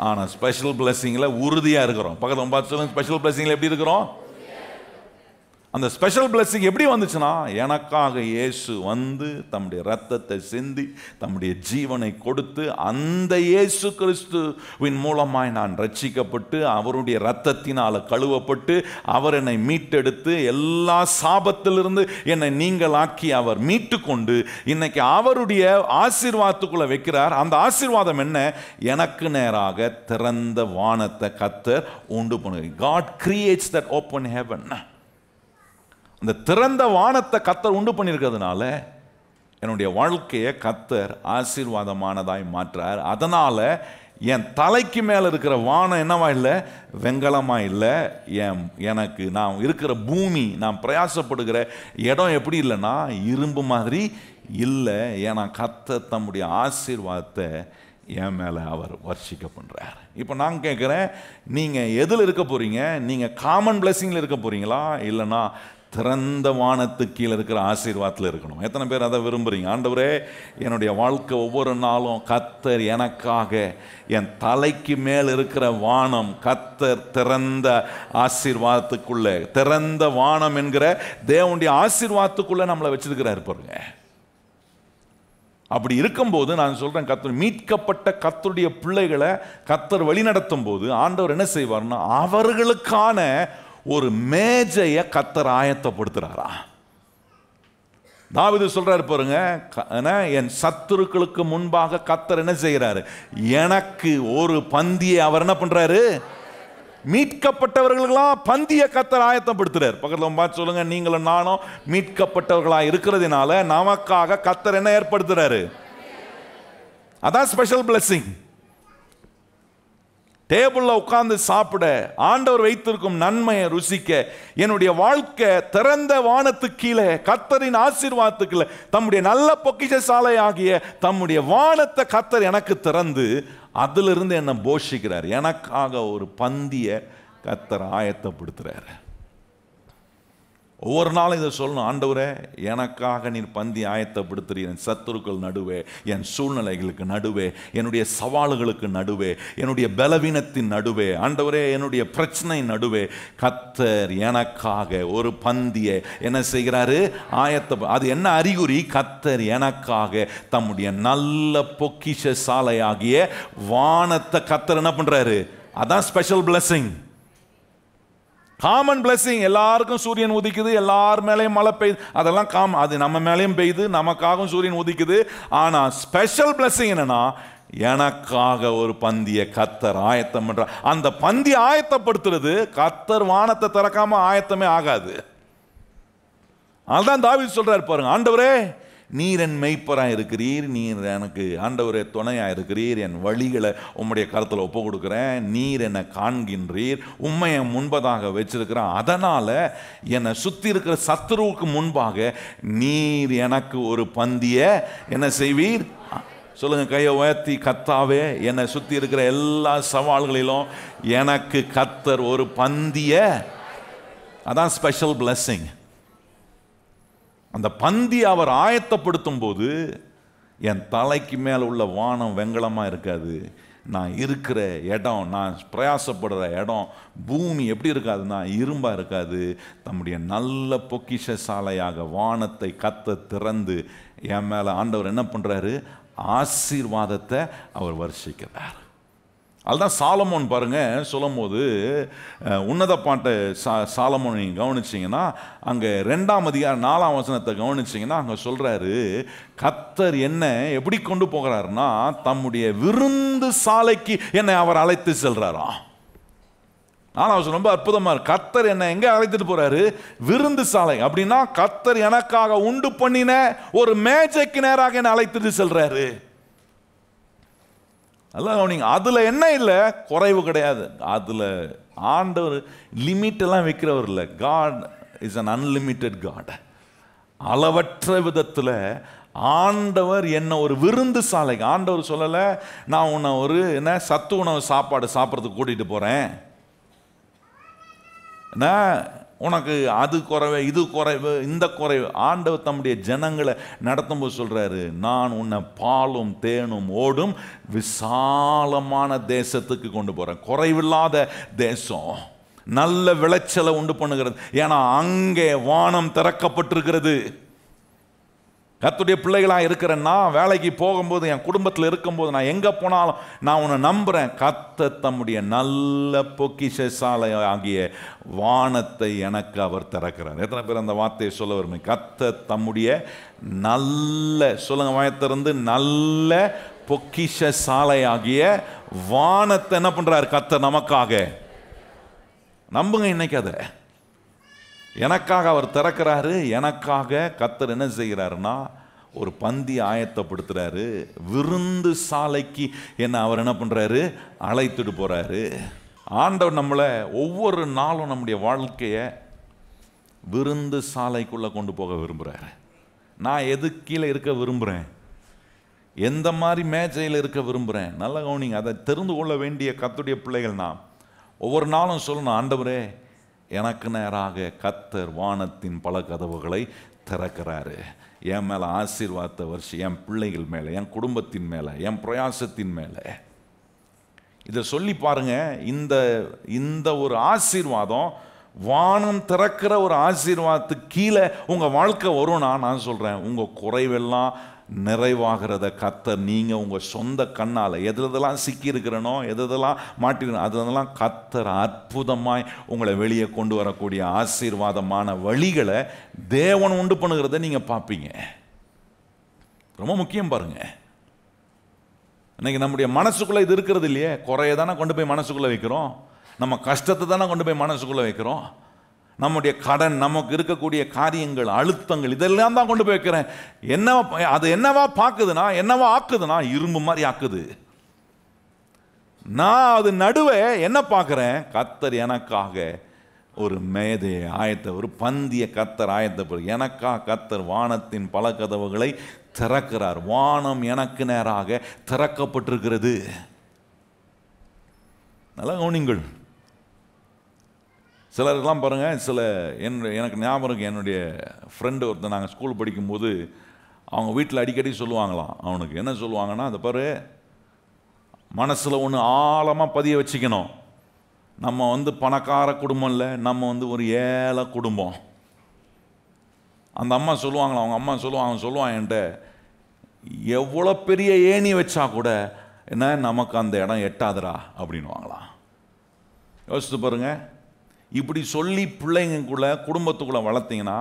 Speaker 1: ஆனால் ஸ்பெஷல் பிளெஸிங்கில் உறுதியாக இருக்கிறோம். பக்கத்தில் பார்த்து சொல்லுங்க, ஸ்பெஷல் பிளெஸிங்கில் எப்படி இருக்கிறோம்? அந்த ஸ்பெஷல் பிளெஸிங் எப்படி வந்துச்சுன்னா, எனக்காக இயேசு வந்து தம்முடைய ரத்தத்தை சிந்தி தம்முடைய ஜீவனை கொடுத்து, அந்த இயேசு கிறிஸ்துவின் மூலமாய் நான் ரட்சிக்கப்பட்டு அவருடைய ரத்தத்தினால் கழுவப்பட்டு அவர் என்னை மீட்டெடுத்து எல்லா சாபத்திலிருந்து என்னை நீங்களாக்கி அவர் மீட்டு கொண்டு இன்னைக்கு அவருடைய ஆசீர்வாதத்துக்குள்ள வைக்கிறார். அந்த ஆசீர்வாதம் என்ன? எனக்கு நேராக திறந்த வானத்தை கர்த்தர் உண்டு பண்ணுகிறார். God creates that open heaven. அந்த திறந்த வானத்தை கர்த்தர் உண்டு பண்ணியிருக்கிறதுனால என்னுடைய வாழ்க்கையை கர்த்தர் ஆசீர்வாதமானதாய் மாற்றார். அதனால என் தலைக்கு மேலே இருக்கிற வானம் என்னவா இல்லை? வெங்கலமா இல்லை. எனக்கு நான் இருக்கிற பூமி, நான் பிரயாசப்படுகிற இடம் எப்படி இல்லைன்னா இரும்பு மாதிரி இல்லை. ஏன்னா கர்த்தர் தம்முடைய ஆசீர்வாதத்தை என் மேலே அவர் வர்ஷிக்க பண்ணுறார். இப்போ நான் கேட்குறேன், நீங்கள் எதில் இருக்க போகிறீங்க? நீங்கள் காமன் பிளெஸிங்கில் இருக்க போகிறீங்களா, இல்லைன்னா திறந்த வானத்துக்கு கீழே இருக்கிற ஆசீர்வாதத்தில் இருக்கணும்? எத்தனை பேர் அதை விரும்புகிறீங்க? ஆண்டவரே, என்னுடைய வாழ்க்கை ஒவ்வொரு நாளும் கர்த்தர் எனக்காக என் தலைக்கு மேல் இருக்கிற வானம் கர்த்தர் திறந்த ஆசீர்வாதத்துக்குள்ளே, திறந்த வானம் என்கிற தேவனுடைய ஆசீர்வாதத்துக்குள்ளே நம்மளை வச்சிருக்கிறார் பாருங்க. அப்படி இருக்கும்போது நான் சொல்கிறேன், கர்த்தர் மீட்கப்பட்ட கர்த்தருடைய பிள்ளைகளை கர்த்தர் வழிநடத்தும் போது ஆண்டவர் என்ன செய்வார்னா, அவர்களுக்கான ஒரு மேஜையை கர்த்தர் ஆயத்தப்படுத்துறாரா. தாவீது சொல்றாரு பாருங்க, என் சத்துருக்களுக்கு முன்பாக கர்த்தர் என்ன செய்கிறாரு? எனக்கு ஒரு பந்தியை அவர் என்ன பண்றாரு? மீட்கப்பட்டவர்களுக்கெல்லாம் பந்திய கர்த்தர் ஆயத்தப்படுத்துறார். பக்கத்தில் பார்த்து சொல்லுங்க, நீங்களும் நானும் மீட்கப்பட்டவர்களா இருக்கிறதுனால நமக்காக கர்த்தர் என்ன ஏற்படுத்துறாரு? அதான் ஸ்பெஷல் பிளெஸிங். டேபிள்ல உட்கார்ந்து சாப்பிட, ஆண்டவர் வைத்திருக்கும் நன்மையை ருசிக்க, என்னுடைய வாழ்க்கை திறந்த வானத்துக்கு கீழே கர்த்தரின் ஆசீர்வாதத்துக்குள்ள தம்முடைய நல்ல பொக்கிஷ சாலை ஆகிய தம்முடைய வானத்தை கர்த்தர் எனக்கு திறந்து அதிலிருந்து என்னை போஷிக்கிறார். எனக்காக ஒரு பந்தியை கர்த்தர் ஆயத்தப்படுத்துறார். ஒவ்வொரு நாளும் இதை சொல்லணும், ஆண்டவரே எனக்காக நீர் பந்தி ஆயத்தப்படுத்துறீர். என் சத்துருக்கள் நடுவே, என் சூழ்நிலைகளுக்கு நடுவே, என்னுடைய சவால்களுக்கு நடுவே, என்னுடைய பலவீனத்தின் நடுவே, ஆண்டவரே என்னுடைய பிரச்சனை நடுவே கர்த்தர் எனக்காக ஒரு பந்தியை என்ன செய்கிறாரு? அது என்ன அறிகுறி? கர்த்தர் எனக்காக தம்முடைய நல்ல பொக்கிஷ சாலையாகிய வானத்தை கர்த்தர் என்ன பண்றாரு? அதான் ஸ்பெஷல் பிளெஸிங். காமன் பிளெஸிங், எல்லாருக்கும் சூரியன் உதிக்குது, எல்லார் மேலேயும் மழை பெய்யுது, அதெல்லாம் அது நம்ம மேலேயும் பெய்யுது, நமக்காகவும் சூரியன் உதிக்குது. ஆனால் ஸ்பெஷல் பிளெஸிங் என்னன்னா, எனக்காக ஒரு பந்தியை கர்த்தர் ஆயத்தம் பண்றார். அந்த பந்தி ஆயத்தப்படுத்துறது கர்த்தர் வானத்தை திறக்காம ஆயத்தமே ஆகாது. அதுதான் தாவீது சொல்றாரு பாருங்க, ஆண்டவரே நீர் என் மெய்ப்பராக இருக்கிறீர், நீர் எனக்கு ஆண்டவரே துணையாக இருக்கிறீர், என் வழிகளை உம்முடைய கருத்தில் ஒப்பு கொடுக்குறேன், நீர் என்னை காண்கின்றீர், உண்மையை முன்பதாக வச்சிருக்கிறேன், அதனால் என்னை சுற்றி இருக்கிற சத்துருவுக்கு முன்பாக நீர் எனக்கு ஒரு பந்தியை என்ன செய்வீர்? சொல்லுங்க, கையை உயர்த்தி, கர்த்தாவே என்னை சுற்றி இருக்கிற எல்லா சவால்களிலும் எனக்கு கர்த்தர் ஒரு பந்தியை, அதான் ஸ்பெஷல் பிளெஸிங். அந்த பந்தி அவர் ஆயத்தப்படுத்தும் போது என் தலைக்கு மேலே உள்ள வானம் வெங்கலமாக இருக்காது. நான் இருக்கிற இடம், நான் பிரயாசப்படுற இடம், பூமி எப்படி இருக்காதுன்னா இரும்பாக இருக்காது. தம்முடைய நல்ல பொக்கிஷ சாலையாக வானத்தை கர்த்தர் திறந்து என் மேலே ஆண்டவர் என்ன பண்ணுறாரு? ஆசீர்வாதத்தை அவர் வர்ஷிக்கிறார். அதுதான் சாலமோன் பாருங்க சொல்லும் போது, உன்னத பாட்டை சாலமோன் நீங்கள் கவனிச்சிங்கன்னா, அங்கே 2ஆம் அதிகாரம் 4ஆம் வசனத்தை கவனிச்சிங்கன்னா அங்கே சொல்கிறாரு, கர்த்தர் என்ன எப்படி கொண்டு போகிறாருன்னா தம்முடைய விருந்து சாலைக்கு என்னை அவர் அழைத்து செல்றாராம். ஆனால் ரொம்ப அற்புதமாக இருக்கு. கர்த்தர் என்னை எங்கே அழைத்துட்டு போறாரு? விருந்து சாலை. அப்படின்னா கர்த்தர் எனக்காக உண்டு பண்ணின ஒரு மேஜைக்கு நேராக என்னை அழைத்துட்டு செல்றாரு. அதுல என்ன இல்லை, குறைவு கிடையாது. அதுல ஆண்டவர் லிமிட் எல்லாம் வைக்கிறவர் இல்லை. God is an unlimited God. அளவற்ற விதத்தில் ஆண்டவர் என்ன ஒரு விருந்து சாலைக்கு, ஆண்டவர் சொல்லலை நான் உன்னை ஒரு என்ன சத்து உணவு சாப்பாடு சாப்பிட்றதுக்கு கூட்டிகிட்டு போகிறேன், என்ன உனக்கு அது குறைவு இது குறைவு இந்த குறைவு. ஆண்டவர் தம்முடைய ஜனங்களை நடத்தும்போது சொல்கிறாரு, நான் உன்னை பாலும் தேனும் ஓடும் விசாலமான தேசத்துக்கு கொண்டு போகிறேன். குறைவில்லாத தேசம், நல்ல விளைச்சலை உண்டு பண்ணுகிறது. ஏன்னா அங்கே வானம் திறக்கப்பட்டிருக்கிறது. கர்த்தருடைய பிள்ளைகளாக இருக்கிறேன்னா, வேலைக்கு போகும்போது என் குடும்பத்தில் இருக்கும்போது நான் எங்கே போனாலும் நான் உன்னை நம்புகிறேன். கர்த்தர் தம்முடைய நல்ல பொக்கிஷசாலை ஆகிய வானத்தை எனக்கு அவர் திறக்கிறார். எத்தனை பேர் அந்த வார்த்தையை சொல்ல வருமே? கர்த்தர் தம்முடைய நல்ல, சொல்லுங்க வாயத்திலிருந்து, நல்ல பொக்கிஷசாலை ஆகிய வானத்தை என்ன பண்ணுறார் கர்த்தர் நமக்காக. நம்புங்க இன்னைக்கு அதை. எனக்காக அவர் திறக்கிறாரு. எனக்காக கர்த்தர் என்ன செய்கிறாருன்னா ஒரு பந்தி ஆயத்தப்படுத்துறாரு. விருந்து சாலைக்கு என்ன அவர் என்ன பண்றாரு, அழைத்துட்டு போறாரு. ஆண்டவர் நம்மளை ஒவ்வொரு நாளும் நம்முடைய வாழ்க்கையை விருந்து சாலைக்குள்ள கொண்டு போக விரும்புறாரு. நான் எது கீழே இருக்க விரும்புகிறேன், எந்த மாதிரி மேஜையில் இருக்க விரும்புகிறேன், நல்ல கவனிங்க. அதை தெரிந்து கொள்ள வேண்டிய கர்த்தருடைய பிள்ளைகள் நான் ஒவ்வொரு நாளும் சொல்லணும், ஆண்டவரே எனக்கு நேராக கர்த்தர் வானத்தின் பல கதவுகளை திறக்கிறாரு. என் மேலே ஆசீர்வாதத்தை வருஷம், என் பிள்ளைகள் மேலே, என் குடும்பத்தின் மேலே, என் பிரயாசத்தின் மேலே. இதை சொல்லி பாருங்க. இந்த ஒரு ஆசீர்வாதம், வானம் திறக்கிற ஒரு ஆசீர்வாதத்துக்கு கீழே உங்கள் வாழ்க்கை வரும்னா, நான் சொல்கிறேன், உங்கள் குறைவெல்லாம் நிறைவாகிறத கர்த்தர் நீங்கள் உங்கள் சொந்த கண்ணால் எதெல்லாம் சிக்கியிருக்கிறனோ, எதெல்லாம் மாட்டிருக்கணும், அதெல்லாம் கர்த்தர் அற்புதமாய் உங்களை வெளியே கொண்டு வரக்கூடிய ஆசீர்வாதமான வழிகளை தேவன் உண்டு பண்ணுகிறத நீங்கள் பார்ப்பீங்க. ரொம்ப முக்கியம் பாருங்க. இன்னைக்கு நம்முடைய மனசுக்குள்ளே இது இருக்கிறது இல்லையே, குறைய தானே கொண்டு போய் மனசுக்குள்ளே வைக்கிறோம், நம்ம கஷ்டத்தை தானே கொண்டு போய் மனசுக்குள்ளே வைக்கிறோம், நம்முடைய கடன், நமக்கு இருக்கக்கூடிய காரியங்கள், அழுத்தங்கள், இதெல்லாம் தான் கொண்டு போய் வைக்கிறேன். என்ன அது என்னவா பார்க்குதுன்னா, என்னவா ஆக்குதுன்னா இரும்பு மாதிரி ஆக்குது. நான் அது நடுவே என்ன பார்க்குறேன், கர்த்தர் எனக்காக ஒரு மேதையை ஒரு பந்திய கர்த்தர் ஆயத்தப்படுது. எனக்காக கர்த்தர் வானத்தின் பல கதவுகளை திறக்கிறார். வானம் எனக்கு நேராக திறக்கப்பட்டிருக்கிறது. நல்லா கவனிங்கள். சிலருக்கெல்லாம் பாருங்கள், எனக்கு ஞாபகம் இருக்குது, என்னுடைய ஃப்ரெண்டு ஒருத்தர், நாங்கள் ஸ்கூல் படிக்கும்போது அவங்க வீட்டில் அடிக்கடி சொல்லுவாங்களாம். அவனுக்கு என்ன சொல்லுவாங்கன்னா, அதை பாரு, மனசில் ஒன்று ஆழமாக பதிய வச்சுக்கணும், நம்ம பணக்கார குடும்பம் இல்லை, நம்ம ஒரு ஏழை குடும்பம். அந்த அம்மா சொல்லுவாங்களாம், அவங்க அம்மா சொல்லுவான் என்கிட்ட, எவ்வளோ பெரிய ஏணி வச்சா கூட என்ன நமக்கு அந்த இடம் எட்டாதுரா அப்படின்வாங்களாம். யோசித்து பாருங்கள். இப்படி சொல்லி பிள்ளைங்களுக்குள்ள குடும்பத்துக்குள்ளே வளர்த்தீங்கன்னா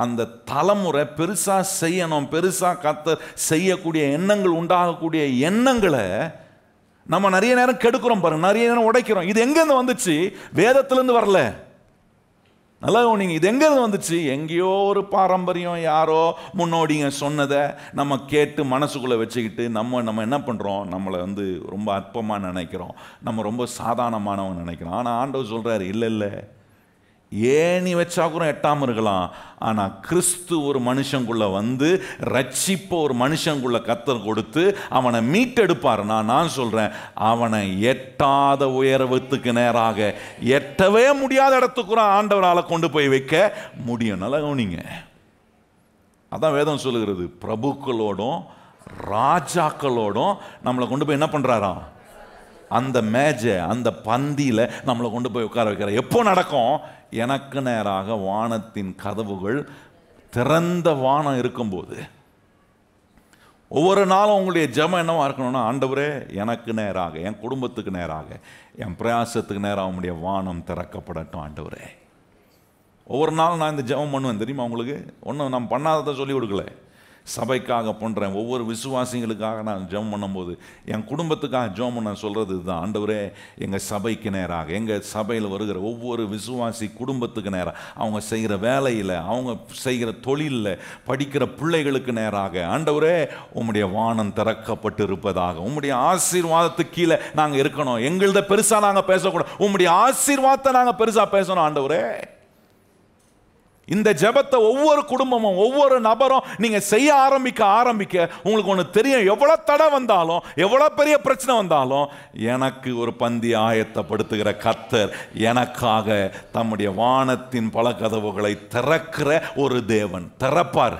Speaker 1: அந்த தலைமுறை பெருசாக செய்யணும், பெருசாக கர்த்தர் செய்யக்கூடிய எண்ணங்கள், உண்டாகக்கூடிய எண்ணங்களை நம்ம நிறைய நேரம் கெடுக்கிறோம் பாருங்க, நிறைய நேரம் உடைக்கிறோம். இது எங்கேருந்து வந்துச்சு? வேதத்திலேருந்து வரல. நல்லா நீங்கள், இது எங்கேருந்து வந்துச்சு? எங்கேயோ ஒரு பாரம்பரியம், யாரோ முன்னோடிங்க சொன்னதை நம்ம கேட்டு மனசுக்குள்ளே வச்சுக்கிட்டு நம்ம என்ன பண்ணுறோம், நம்மளை ரொம்ப அற்பமாக நினைக்கிறோம், நம்ம ரொம்ப சாதாரணமானவங்க நினைக்கிறோம். ஆனால் ஆண்டவர் சொல்கிறாரு, இல்லை, ஏணி வச்சா கூட எட்டாமல் இருக்கலாம், ஆனால் கிறிஸ்து ஒரு மனுஷங்குள்ள ரட்சிப்ப ஒரு மனுஷங்குள்ள கர்த்தர் கொடுத்து அவனை மீட்டெடுப்பார். நான் சொல்கிறேன், அவனை எட்டாத உயரத்துக்கு நேராக, எட்டவே முடியாத இடத்துக்கு ஆண்டவரால் கொண்டு போய் வைக்க முடியும். நல்லா கவனிங்க. அதான் வேதம் சொல்லுகிறது, பிரபுக்களோடும் ராஜாக்களோடும் நம்மளை கொண்டு போய் என்ன பண்ணுறாராம், அந்த மேஜை, அந்த பந்தியில் நம்மளை கொண்டு போய் உட்கார வைக்கிறார். எப்போ நடக்கும்? எனக்கு நேராக வானத்தின் கதவுகள் திறந்த வானம் இருக்கும்போது. ஒவ்வொரு நாளும் உங்களுடைய ஜெபம் என்னவா இருக்கணும்னா, ஆண்டவரே எனக்கு நேராக, என் குடும்பத்துக்கு நேராக, என் பிரயாசத்துக்கு நேராக உங்களுடைய வானம் திறக்கப்படட்டும் ஆண்டவரே. ஒவ்வொரு நாளும் நான் இந்த ஜெபம் பண்ணுவேன் தெரியுமா உங்களுக்கு. ஒன்றும் நான் பண்ணாததை சொல்லி கொடுக்கல, சபைக்காக பண்ணுறேன். ஒவ்வொரு விசுவாசிகளுக்காக நான் ஜெபம் பண்ணும்போது, என் குடும்பத்துக்காக ஜெபம் பண்ண சொல்கிறது இதுதான், ஆண்டவரே எங்கள் சபைக்கு நேராக, எங்கள் சபையில் வருகிற ஒவ்வொரு விசுவாசி குடும்பத்துக்கு நேராக, அவங்க செய்கிற வேலையில், அவங்க செய்கிற தொழிலில், படிக்கிற பிள்ளைகளுக்கு நேராக, ஆண்டவரே உம்முடைய வானம் திறக்கப்பட்டு இருப்பதாக, உம்முடைய ஆசீர்வாதத்துக்கு கீழே நாங்கள் இருக்கணும். எங்கள்த பெருசாக நாங்கள் பேசக்கூடாது, உம்முடைய ஆசீர்வாதத்தை நாங்கள் பெருசாக பேசணும் ஆண்டவரே. இந்த ஜெபத்தை ஒவ்வொரு குடும்பமும் ஒவ்வொரு நபரும் நீங்க செய்ய ஆரம்பிக்க உங்களுக்கு ஒன்று தெரியும். எவ்வளவு தடை வந்தாலும் எவ்வளவு பெரிய பிரச்சனை வந்தாலும் எனக்கு ஒரு பந்தி ஆயத்தப்படுத்துகிற கர்த்தர் எனக்காக தம்முடைய வானத்தின் பல கதவுகளை திறக்கிற ஒரு தேவன் திறப்பார்.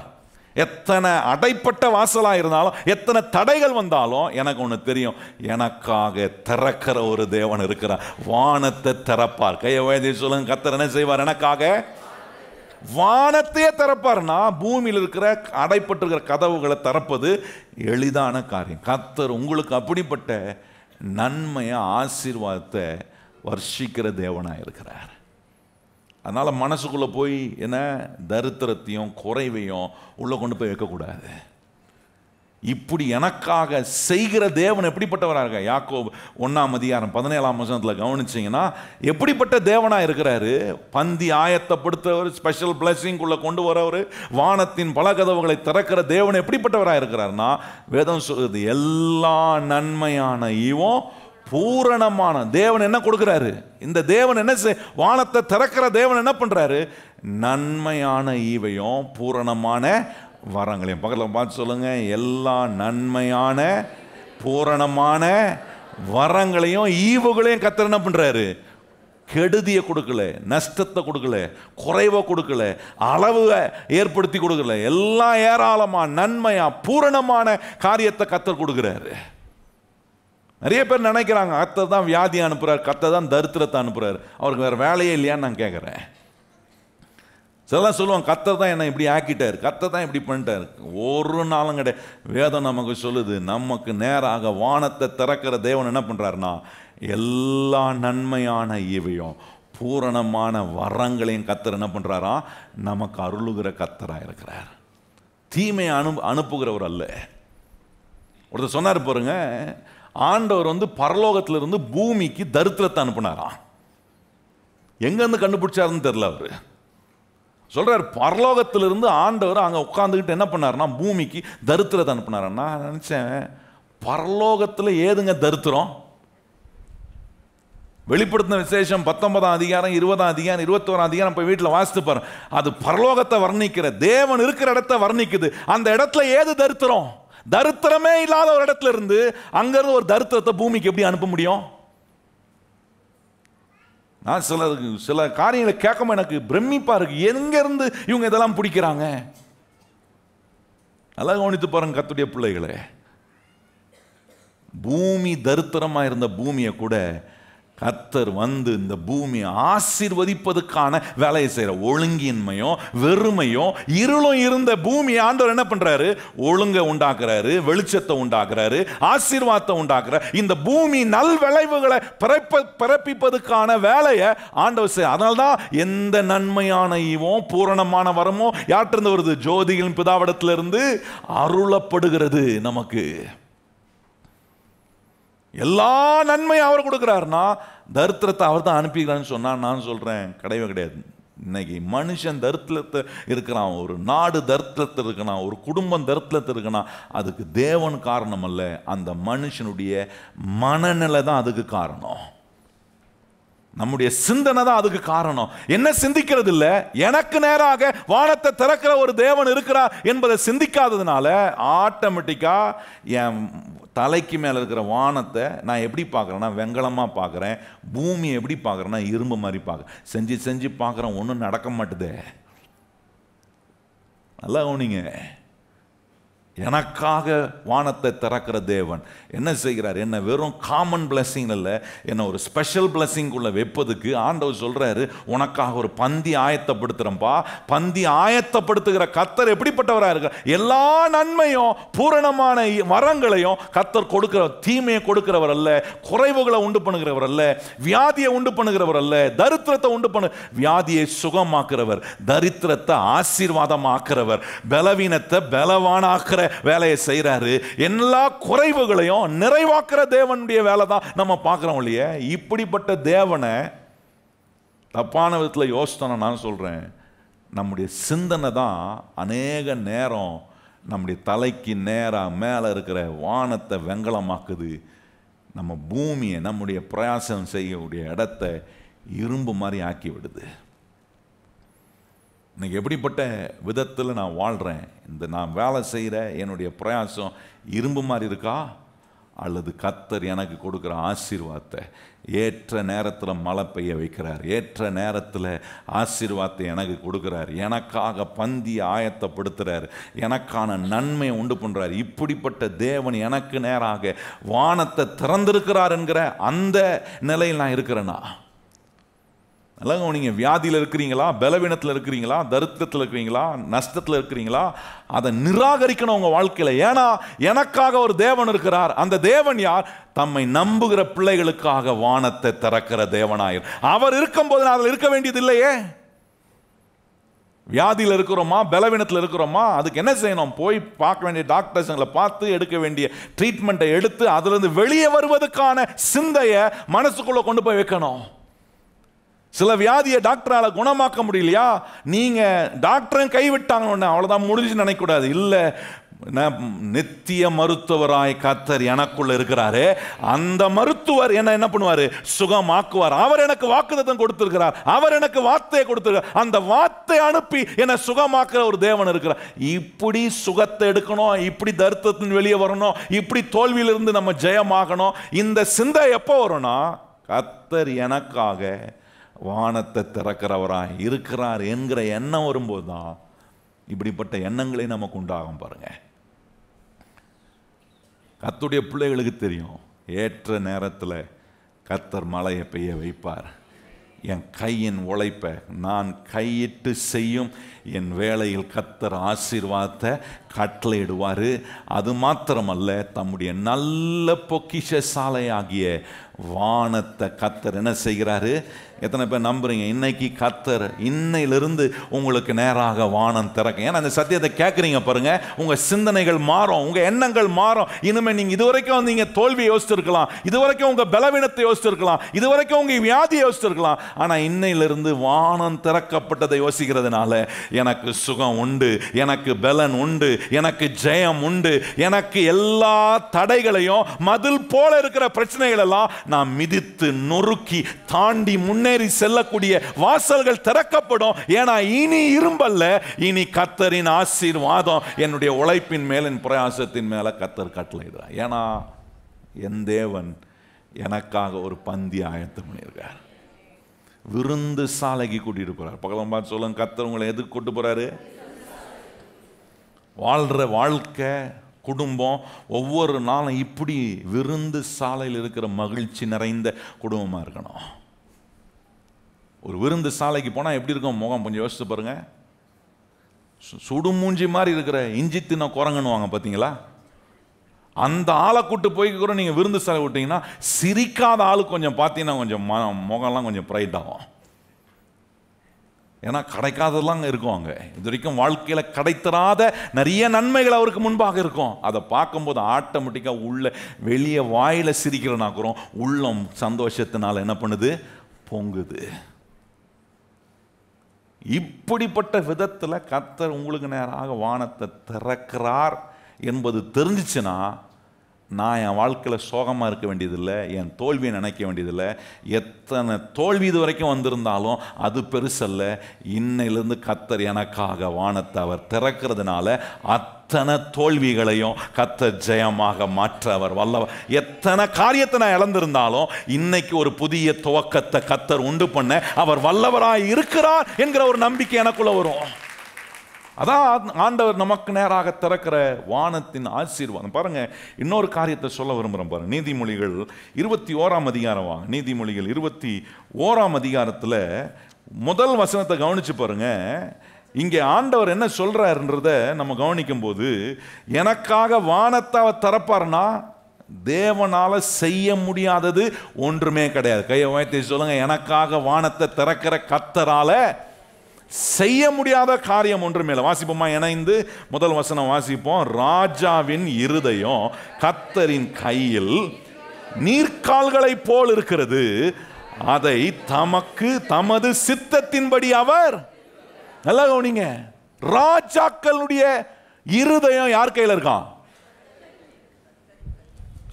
Speaker 1: எத்தனை அடைப்பட்ட வாசலா இருந்தாலும் எத்தனை தடைகள் வந்தாலும் எனக்கு ஒன்று தெரியும், எனக்காக திறக்கிற ஒரு தேவன் இருக்கிறார். வானத்தை திறப்பார். கையை உயர்த்தி சொல்லுங்க, கர்த்தர் என்ன செய்வார்? எனக்காக வானத்தையே திறப்பார்னா பூமியில் இருக்கிற அடைப்பட்டிருக்கிற கதவுகளை திறப்பது எளிதான காரியம். கர்த்தர் உங்களுக்கு அப்படிப்பட்ட நன்மையை ஆசீர்வாதத்தை வர்ஷிக்கிற தேவனாக இருக்கிறார். அதனால மனசுக்குள்ள போய் என்ன தரித்திரத்தையும் குறைவையும் உள்ள கொண்டு போய் வைக்கக்கூடாது. இப்படி எனக்காக செய்கிற தேவன் எப்படிப்பட்டவராக இருக்க? யாக்கோபு 1:17 கவனிச்சிங்கன்னா எப்படிப்பட்ட தேவனாக இருக்கிறாரு? பந்தி ஆயத்தப்படுத்துறவர், ஸ்பெஷல் பிளஸிங்குள்ள கொண்டு வரவர், வானத்தின் பல கதவுகளை திறக்கிற தேவன் எப்படிப்பட்டவராக இருக்கிறார்னா வேதம் சொல்றது எல்லா நன்மையான ஈவும் பூரணமான தேவன் என்ன கொடுக்கிறாரு? இந்த தேவன் என்ன வானத்தை திறக்கிற தேவன் என்ன பண்றாரு? நன்மையான ஈவையும் பூரணமான வரங்களையும். பக்கத்தில் பார்த்து சொல்லுங்க, எல்லா நன்மையான பூரணமான வரங்களையும் ஈவுகளையும் கர்த்தர் என்ன பண்றாரு? கெடுதியை கொடுக்கல, நஷ்டத்தை கொடுக்கல, குறைவை கொடுக்கல, அளவு ஏற்படுத்தி கொடுக்கல. எல்லாம் ஏராளமா நன்மையா பூரணமான காரியத்தை கர்த்தர் கொடுக்கிறாரு. நிறைய பேர் நினைக்கிறாங்க கர்த்தர் தான் வியாதி அனுப்புறாரு, கர்த்தர் தான் தரித்திரத்தை அனுப்புறாரு, அவருக்கு வேற வேலையே இல்லையான்னு நான் கேட்குறேன். சிலலாம் சொல்லுவாங்க கர்த்தர் தான் என்ன இப்படி ஆக்கிட்டார், கர்த்தர் தான் இப்படி பண்ணிட்டார். ஒரு நாளும் கிடையாது. வேதம் நமக்கு சொல்லுது, நமக்கு நேராக வானத்தை திறக்கிற தேவன் என்ன பண்றாருன்னா எல்லா நன்மையான ஈவையும் பூரணமான வரங்களையும் கர்த்தர் என்ன பண்றாரா நமக்கு அருளுகிற கர்த்தராக இருக்கிறார். தீமையை அனுப்புகிறவர் அல்ல. ஒருத்தர் சொன்னார் பாருங்க, ஆண்டவர் பரலோகத்திலிருந்து பூமிக்கு தரித்திரத்தை அனுப்புனாராம். எங்கேருந்து கண்டுபிடிச்சாருன்னு தெரியல. அவர் சொல்றார், பரலோகத்திலிருந்து ஆண்டவர் அங்கே உட்காந்துக்கிட்டு என்ன பண்ணாருன்னா பூமிக்கு தரித்திரத்தை அனுப்புனார். நான் நினைச்சேன், பரலோகத்தில் ஏதுங்க தரித்திரம்? வெளிப்படுத்தின விசேஷம் 19ஆம் அதிகாரம் 20ஆம் அதிகாரம் 21ஆம் அதிகாரம் போய் வீட்டில் வாசித்து பாரு. அது பரலோகத்தை வர்ணிக்கிற, தேவன் இருக்கிற இடத்தை வர்ணிக்குது. அந்த இடத்துல ஏது தரித்திரம்? தரித்திரமே இல்லாத ஒரு இடத்துல இருந்து அங்கிருந்து ஒரு தரித்திரத்தை பூமிக்கு எப்படி அனுப்ப முடியும்? நான் சில காரியங்களை கேட்காம எனக்கு பிரமிப்பா இருக்கு. எங்க இருந்து இவங்க இதெல்லாம் பிடிக்கிறாங்க? நல்லா கவனித்து பாருங்க கர்த்தருடைய பிள்ளைகளே. பூமி தரித்திரமா இருந்த பூமியை கூட கர்த்தர் இந்த பூமியை ஆசீர்வதிப்பதற்கான வேலையை செய்யற. ஒழுங்கின்மையும் வெறுமையும் இருளும் இருந்த பூமியை ஆண்டவர் என்ன பண்றாரு? ஒழுங்கை உண்டாக்குறாரு, வெளிச்சத்தை உண்டாக்குறாரு, ஆசீர்வாதத்தை உண்டாக்குறாரு. இந்த பூமி நல் விளைவுகளை பிறப்பிப்பதற்கான வேலையை ஆண்டவர் செய்ய. அதனால்தான் எந்த நன்மையான ஈவும் பூரணமான வரமோ யார்கிட்ட வருது? ஜோதிகளின் பிதாவிடத்திலிருந்து அருளப்படுகிறது. நமக்கு எல்லா நன்மையும் அவர் கொடுக்கிறாருன்னா தரித்திரத்தை அவர் தான் அனுப்பிக்கிறான்னு சொன்னா நான் சொல்றேன் கிடையவே கிடையாது. இன்னைக்கு மனுஷன் தரித்திரத்தை இருக்கிறான், ஒரு நாடு தரித்திரத்தில் இருக்கிறான், ஒரு குடும்பம் தரித்திரத்தில் இருக்கிறான். அதுக்கு தேவன் காரணம் அல்ல, அந்த மனுஷனுடைய மனநிலை தான் அதுக்கு காரணம். நம்முடைய சிந்தனை தான் அதுக்கு காரணம். என்ன சிந்திக்கிறது இல்லை, எனக்கு நேராக வானத்தை திறக்கிற ஒரு தேவன் இருக்கிறார் என்பதை சிந்திக்காததுனால ஆட்டோமேட்டிக்கா என் தலைக்கு மேலே இருக்கிற வானத்தை நான் எப்படி பார்க்குறேன்னா வெங்கலமாக பார்க்குறேன், பூமி எப்படி பார்க்குறேன்னா இரும்பு மாதிரி பார்க்குறேன். செஞ்சு பார்க்குறேன், ஒன்றும் நடக்க மாட்டுதே. நல்லா கவனிங்க, எனக்காக வானத்தை திறக்கிற தேவன் என்ன செய்கிறார்? என்ன வெறும் காமன் பிளஸிங் இல்லை, என்ன ஒரு ஸ்பெஷல் பிளஸிங்குள்ள வைப்பதுக்கு ஆண்டவர் சொல்றாரு, உனக்காக ஒரு பந்தி ஆயத்தப்படுத்துறப்பா. பந்தி ஆயத்தப்படுத்துகிற கர்த்தர் எப்படிப்பட்டவராக இருக்க? எல்லா நன்மையும் பூரணமான வரங்களையும் கர்த்தர் கொடுக்கிற. தீமையை கொடுக்கிறவர் அல்ல, குறைவுகளை உண்டு பண்ணுகிறவர் அல்ல, வியாதியை உண்டு பண்ணுகிறவர் அல்ல, தரித்திரத்தை உண்டு பண்ணு. வியாதியை சுகமாக்குறவர், தரித்திரத்தை ஆசீர்வாதமாக்குறவர், பலவீனத்தை பலவானாக்குற வேலையை செய்யறாரு. எல்லா குறைவுகளையும் நிறைவாக்குற தேவனுடைய வேலை தான் நம்ம பார்க்கிறோம் இல்லையே. இப்படிப்பட்ட தேவனை தப்பான விதத்தில் யோசித்தோம். நான் சொல்றேன், நம்முடைய சிந்தனை தான் அநேக நேரம் நம்முடைய தலைக்கு நேராக மேலே இருக்கிற வானத்தை வெங்கலமாக்குது. நம்ம பூமியை, நம்முடைய பிரயாசம் செய்யக்கூடிய இடத்தை இரும்பு மாதிரி ஆக்கி விடுது. இன்னைக்கு எப்படிப்பட்ட விதத்தில் நான் வாழ்கிறேன்? இந்த நான் வேலை செய்கிற என்னுடைய பிரயாசம் இரும்பு மாதிரி இருக்கா, அல்லது கர்த்தர் எனக்கு கொடுக்குற ஆசீர்வாதத்தை ஏற்ற நேரத்தில் மழை பெய்ய வைக்கிறார், ஏற்ற நேரத்தில் ஆசீர்வாதத்தை எனக்கு கொடுக்குறார், எனக்காக பந்தியை ஆயத்தப்படுத்துகிறார், எனக்கான நன்மையை உண்டு பண்ணுறார், இப்படிப்பட்ட தேவன் எனக்கு நேராக வானத்தை திறந்திருக்கிறார் என்கிற அந்த நிலையில் நான் இருக்கிறேன்னா? அல்லங்க, நீங்கள் வியாதியில் இருக்கிறீங்களா, பலவீனத்தில் இருக்கிறீங்களா, தரித்திரத்தில் இருக்கிறீங்களா, நஷ்டத்தில் இருக்கிறீங்களா, அதை நிராகரிக்கணும் உங்கள் வாழ்க்கையில். ஏன்னா எனக்காக ஒரு தேவன் இருக்கிறார். அந்த தேவன் யார்? தம்மை நம்புகிற பிள்ளைகளுக்காக வானத்தை திறக்கிற தேவனாயர். அவர் இருக்கும்போது நான் அதில் இருக்க வேண்டியது இல்லையே. வியாதியில் இருக்கிறோமா, பலவீனத்தில் இருக்கிறோமா, அதுக்கு என்ன செய்யணும்? போய் பார்க்க வேண்டிய டாக்டர்ஸுங்களை பார்த்து எடுக்க வேண்டிய ட்ரீட்மெண்ட்டை எடுத்து அதிலிருந்து வெளியே வருவதற்கான சிந்தையை மனசுக்குள்ளே கொண்டு போய் வைக்கணும். சில வியாதியை டாக்டரால குணமாக்க முடியலையா, நீங்க டாக்டரும் கைவிட்டாங்கன்னு அவ்வளவுதான் முடிஞ்சு நினைக்கக்கூடாது. இல்லை, நித்திய மருத்துவராய் கர்த்தர் எனக்குள்ள இருக்கிறாரு. அந்த மருத்துவர் என்ன பண்ணுவாரு? சுகமாக்குவார். அவர் எனக்கு வாக்குத்தத்தம் கொடுத்திருக்கிறார், அவர் எனக்கு வார்த்தையை கொடுத்திருக்கிறார். அந்த வார்த்தை அனுப்பி என்னை சுகமாக்குற ஒரு தேவன் இருக்கிறார். இப்படி சுகத்தை எடுக்கணும், இப்படி தரித்திரத்தின் வெளியே வரணும், இப்படி தோல்வியிலிருந்து நம்ம ஜெயமாகணும். இந்த சிந்தை எப்போ வரும்னா, கர்த்தர் எனக்காக வானத்தை திறக்கிறவராய் இருக்கிறார் என்கிற எண்ணம் வரும்போது தான் இப்படிப்பட்ட எண்ணங்களே நமக்கு உண்டாகும். பாருங்க, கர்த்தருடைய பிள்ளைகளுக்கு தெரியும், ஏற்ற நேரத்தில் கர்த்தர் மழையை பெய்ய வைப்பார். என் கையின் உழைப்பை நான் கையிட்டு செய்யும் என் வேலையில் கர்த்தர் ஆசீர்வாதத்தை கட்டளையிடுவார். அது மாத்திரமல்ல, தம்முடைய நல்ல பொக்கிஷ சாலையாகிய வானத்தை கர்த்தர் என்ன செய்கிறாரு? எத்தனை பேர் நம்புறீங்க? இன்னைக்கு கர்த்தர் இன்னையிலிருந்து உங்களுக்கு நேராக வானம் திறக்க. ஏன்னா அந்த சத்தியத்தை கேட்குறீங்க பாருங்க, உங்க சிந்தனைகள் மாறும், உங்க எண்ணங்கள் மாறும். இனிமே நீங்க இதுவரைக்கும் நீங்க தோல்வியை யோசிச்சிருக்கலாம், இதுவரைக்கும் உங்க பலவீனத்தை யோசிச்சிருக்கலாம், இதுவரைக்கும் உங்க வியாதியை யோசிச்சிருக்கலாம். ஆனா இன்னையிலிருந்து வானம் திறக்கப்பட்டதை யோசிக்கிறதுனால எனக்கு சுகம் உண்டு, எனக்கு பலன் உண்டு, எனக்கு ஜெயம் உண்டு, எனக்கு எல்லா தடைகளையும் மதில் போல இருக்கிற பிரச்சனைகள் எல்லாம் நான் மிதித்து நொறுக்கி தாண்டி முன்னேறி செல்லக்கூடிய வாசல்கள் திறக்கப்படும். ஏன்னா இனி இரும்பல்ல, இனி கர்த்தரின் ஆசீர்வாதம் என்னுடைய உழைப்பின் மேல, என் பிரயாசத்தின் மேல கர்த்தர் கட்டளையிடுறார். ஏன்னா என் தேவன் எனக்காக ஒரு பந்தி ஆயத்தம் பண்ணியிருக்கார். விருந்து சாலைக்கு கூட்டிட்டு போறார். பக்கத்துல பார்த்து சொல்லுங்க, கர்த்தர் உங்களை எதுக்கு கூட்டு போறாரு? வாழ்ற வாழ்க்கை, குடும்பம் ஒவ்வொரு நாளும் இப்படி விருந்து சாலையில் இருக்கிற மகிழ்ச்சி நிறைந்த குடும்பமாக இருக்கணும். ஒரு விருந்து சாலைக்கு போனால் எப்படி இருக்கும் முகம்? கொஞ்சம் யோசிச்சு பாருங்க. சுடுமூஞ்சி மாதிரி இருக்கிற இஞ்சி தின்ன குரங்குன்னுவாங்க பார்த்தீங்களா? அந்த ஆளை கூட்டு போய் கூட நீங்கள் விருந்து சாலை விட்டீங்கன்னா சிரிக்காத ஆளு கொஞ்சம் பார்த்தீங்கன்னா கொஞ்சம் முகம்லாம் கொஞ்சம் பிரைட் ஆகும். ஏன்னா கிடைக்காதெல்லாம் இருக்கும். அங்கே இது வரைக்கும் வாழ்க்கையில் கிடைத்தராத நிறைய நன்மைகள் அவருக்கு முன்பாக இருக்கும். அதை பார்க்கும்போது ஆட்டோமேட்டிக்காக உள்ள வெளியே வாயில் சிரிக்கிறனாக்குறோம், உள்ளம் சந்தோஷத்தினால என்ன பண்ணுது? பொங்குது. இப்படிப்பட்ட விதத்தில் கர்த்தர் உங்களுக்கு நேராக வானத்தை திறக்கிறார் என்பது தெரிஞ்சிச்சுன்னா, நான் என் வாழ்க்கையில் சோகமாக இருக்க வேண்டியதில்லை, என் தோல்வியை நினைக்க வேண்டியதில்லை. எத்தனை தோல்வி இது வரைக்கும் வந்திருந்தாலும் அது பெருசல்ல. இன்னையிலிருந்து கர்த்தர் எனக்காக வானத்தை அவர் திறக்கிறதுனால அத்தனை தோல்விகளையும் கர்த்தர் ஜெயமாக மாற்ற அவர் வல்லவர். எத்தனை காரியத்தை நான் இழந்திருந்தாலும் இன்னைக்கு ஒரு புதிய துவக்கத்தை கர்த்தர் உண்டு பண்ண அவர் வல்லவராய் இருக்கிறார் என்கிற ஒரு நம்பிக்கை எனக்குள்ள வரும். அதான் ஆண்டவர் நமக்கு நேராக திறக்கிற வானத்தின் ஆசீர்வாதம். பாருங்க, இன்னொரு காரியத்தை சொல்ல விரும்புகிறேன் பாருங்க. நீதிமொழிகள் 21ஆம் அதிகாரம் வாங்க. நீதிமொழிகள் 21ஆம் அதிகாரத்தில் முதல் வசனத்தை கவனிச்சு பாருங்க. இங்கே ஆண்டவர் என்ன சொல்றாருன்றத நம்ம கவனிக்கும் போது, எனக்காக வானத்தை அவர் திறப்பார்னா தேவனால செய்ய முடியாதது ஒன்றுமே கிடையாது. கையை உயர்த்தி சொல்லுங்க, எனக்காக வானத்தை திறக்கிற கர்த்தரால செய்ய முடியாத காரியம் ஒன்றுமே இல்லை. வாசிப்போமா? இணைந்து முதல் வசனம் வாசிப்போம். ராஜாவின் இருதயம் கர்த்தரின் கையில் நீர்க்கால்களை போல் இருக்கிறது, அதை தமக்கு தமது சித்தத்தின்படி அவர். நல்லா கவனிங்க, ராஜாக்களுடைய இருதயம் யார் கையில் இருக்கான்?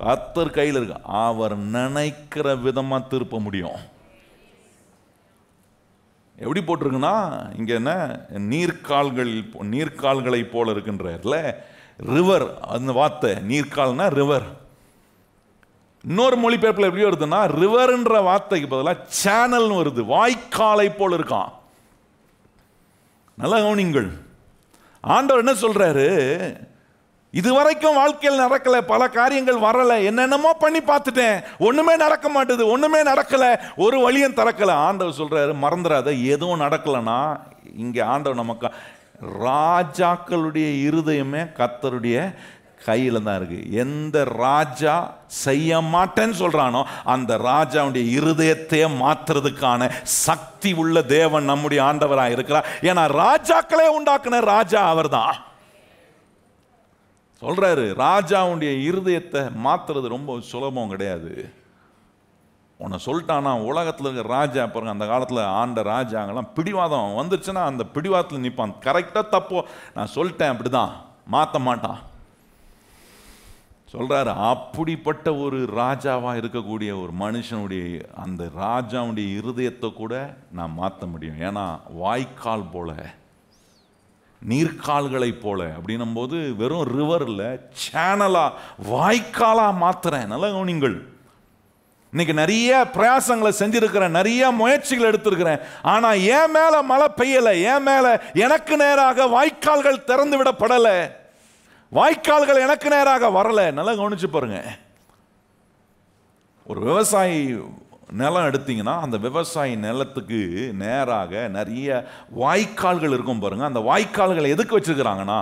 Speaker 1: கர்த்தர் கையில் இருக்கு. அவர் நினைக்கிற விதமா திருப்ப முடியும். எப்படி போட்டிருக்குன்னா இங்கே என்ன, நீர்க்கால்களை போல இருக்கின்றல ரிவர். அந்த வார்த்தை நீர்க்கால்னா ரிவர். இன்னொரு மொழிபெயர்ப்பில் எப்படி வருதுன்னா ரிவர்ன்ற வார்த்தைக்கு பதிலாக சேனல்னு வருது. வாய்க்காலை போல இருக்கான். நல்லா கவனிங்கள். ஆண்டவர் என்ன சொல்றாரு, இதுவரைக்கும் வாழ்க்கையில் நடக்கல, பல காரியங்கள் வரல, என்னென்னமோ பண்ணி பார்த்துட்டேன், ஒண்ணுமே நடக்க மாட்டுது, ஒண்ணுமே நடக்கல, ஒரு வழியும் திறக்கல. ஆண்டவர் சொல்றாரு, மறந்துடாத, எதுவும் நடக்கலன்னா இங்க ஆண்டவர் நமக்கு ராஜாக்களுடைய இருதயமே கர்த்தருடைய கையில தான் இருக்கு. எந்த ராஜா செய்ய மாட்டேன்னு சொல்றானோ அந்த ராஜாவுடைய இருதயத்தையே மாத்துறதுக்கான சக்தி உள்ள தேவன் நம்முடைய ஆண்டவராக இருக்கிறார். ஏன்னா ராஜாக்களே உண்டாக்குன ராஜா அவர் தான். சொல்றாரு, ராஜாவுடைய இருதயத்தை மாத்துறது ரொம்ப சுலபம் கிடையாது. உன்னை சொல்லிட்டானா உலகத்தில் இருக்கிற ராஜா பாருங்க, அந்த காலத்தில் ஆண்ட ராஜாங்கெல்லாம் பிடிவாதம் வந்துருச்சுன்னா அந்த பிடிவாதத்தில் நிற்பான். கரெக்டாக தப்போ நான் சொல்லிட்டேன் அப்படிதான், மாற்ற மாட்டான். சொல்றாரு, அப்படிப்பட்ட ஒரு ராஜாவா இருக்கக்கூடிய ஒரு மனுஷனுடைய அந்த ராஜாவுடைய இருதயத்தை கூட நான் மாற்ற முடியும். ஏன்னா வாய்க்கால் போல, நீர்க்கால்களை போல அப்படின்னும் போது வெறும் ரிவர்ல சேனலா வாய்க்காலா மாத்துறேன். நல்ல கவனிங்கள். இன்னைக்கு நிறைய பிரயாசங்களை செஞ்சிருக்கிறேன், நிறைய முயற்சிகள் எடுத்திருக்கிறேன், ஆனா என் மேல மழை பெய்யல, என் மேல எனக்கு நேராக வாய்க்கால்கள் திறந்து விடப்படல, வாய்க்கால்கள் எனக்கு நேராக வரல. நல்லா கவனிச்சு பாருங்க. ஒரு விவசாயி நிலம் எடுத்தீங்கன்னா அந்த விவசாயி நிலத்துக்கு நேராக நிறைய வாய்க்கால்கள் இருக்கும் பாருங்க. அந்த வாய்க்கால்களை எதுக்கு வச்சிருக்கிறாங்கன்னா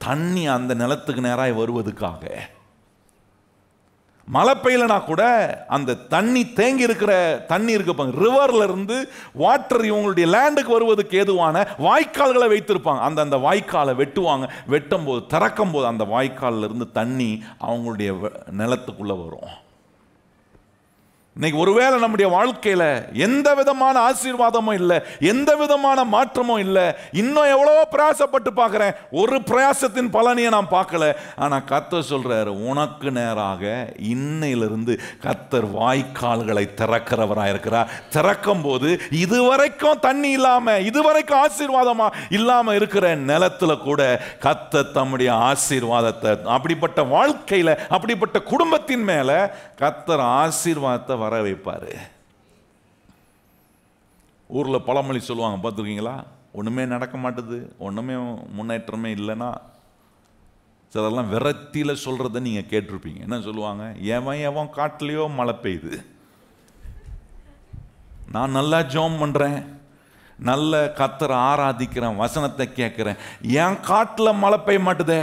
Speaker 1: தண்ணி அந்த நிலத்துக்கு நேராக வருவதுக்காக. மழை பெய்யலனா கூட அந்த தண்ணி தேங்கி இருக்கிற தண்ணி இருப்பாங்க, ரிவர்ல இருந்து வாட்டர் இவங்களுடைய லேண்டுக்கு வருவதுக்கு ஏதுவான வாய்க்கால்களை வைத்திருப்பாங்க. அந்த வாய்க்காலை வெட்டுவாங்க. வெட்டும் போது திறக்கும் போது அந்த வாய்க்காலில் இருந்து தண்ணி அவங்களுடைய நிலத்துக்குள்ள வரும். இன்னைக்கு ஒருவேளை நம்முடைய வாழ்க்கையில எந்த விதமான ஆசீர்வாதமும் இல்லை, எந்த விதமான மாற்றமும் இல்லை, இன்னும் எவ்வளவோ பிரயாசப்பட்டு பார்க்கிறேன், ஒரு பிரயாசத்தின் பலனையை நான் பார்க்கல. ஆனா கர்த்தர் சொல்றாரு, உனக்கு நேராக இன்னையிலிருந்து கர்த்தர் வாய்க்கால்களை திறக்கிறவராக இருக்கிறார். திறக்கும் போது இதுவரைக்கும் தண்ணி இல்லாம, இதுவரைக்கும் ஆசீர்வாதமா இல்லாம இருக்கிற நிலத்துல கூட கர்த்தர் தம்முடைய ஆசீர்வாதத்தை, அப்படிப்பட்ட வாழ்க்கையில அப்படிப்பட்ட குடும்பத்தின் மேல கர்த்தர் ஆசீர்வாதத்தை வர வைப்பாரு. ஊர்ல பழமொழி சொல்லுவாங்க, பார்த்துருக்கீங்களா? ஒண்ணுமே நடக்க மாட்டுது, ஒண்ணுமே முன்னேற்றமே இல்லைன்னா சிலர்லாம் விரத்தியில சொல்றத நீங்க கேட்டிருப்பீங்க. என்ன சொல்லுவாங்க? எவன் காட்டுலயோ மழை பெய்யுது, நான் நல்லா ஜெபம் பண்றேன், நல்ல கர்த்தரை ஆராதிக்கிறேன், வசனத்தை கேட்கிறேன், என் காட்டுல மழை பெய்ய மாட்டுதே.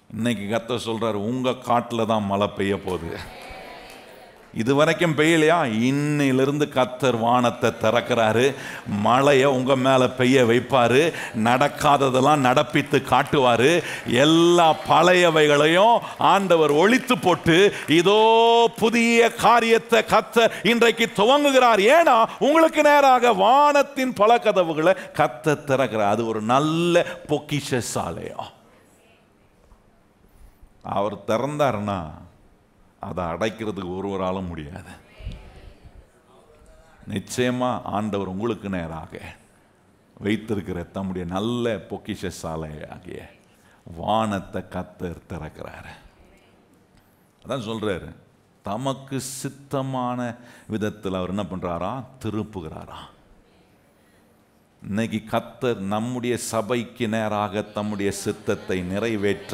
Speaker 1: இன்னைக்கு கர்த்தர் சொல்றாரு, உங்க காட்டுல தான் மழை பெய்ய போகுது. இதுவரைக்கும் பெய்யலையா? இன்னிலிருந்து கர்த்தர் வானத்தை திறக்கிறாரு, மழையை உங்க மேல பெய்ய வைப்பாரு, நடக்காததெல்லாம் நடப்பித்து காட்டுவாரு, எல்லா பழையவைகளையும் ஆண்டவர் ஒழித்து போட்டு இதோ புதிய காரியத்தை கர்த்தர் இன்றைக்கு துவங்குகிறார். ஏன்னா உங்களுக்கு நேராக வானத்தின் பல கதவுகளை கர்த்தர் திறக்கிறார். அது ஒரு நல்ல பொக்கிஷ சாலையம். அவர் திறந்தாருன்னா அதை அடைக்கிறதுக்கு ஒருவராலும் முடியாது. நிச்சயமா ஆண்டவர் உங்களுக்கு நேராக வைத்திருக்கிற தம்முடைய நல்ல பொக்கிஷ சாலையாகிய வானத்தை கர்த்தர் திறக்கிறாரு. அதான் சொல்றாரு, தமக்கு சித்தமான விதத்தில் அவர் என்ன பண்றாரா? திருப்புகிறாரா. இன்னைக்கு கர்த்தர் நம்முடைய சபைக்கு நேராக தம்முடைய சித்தத்தை நிறைவேற்ற,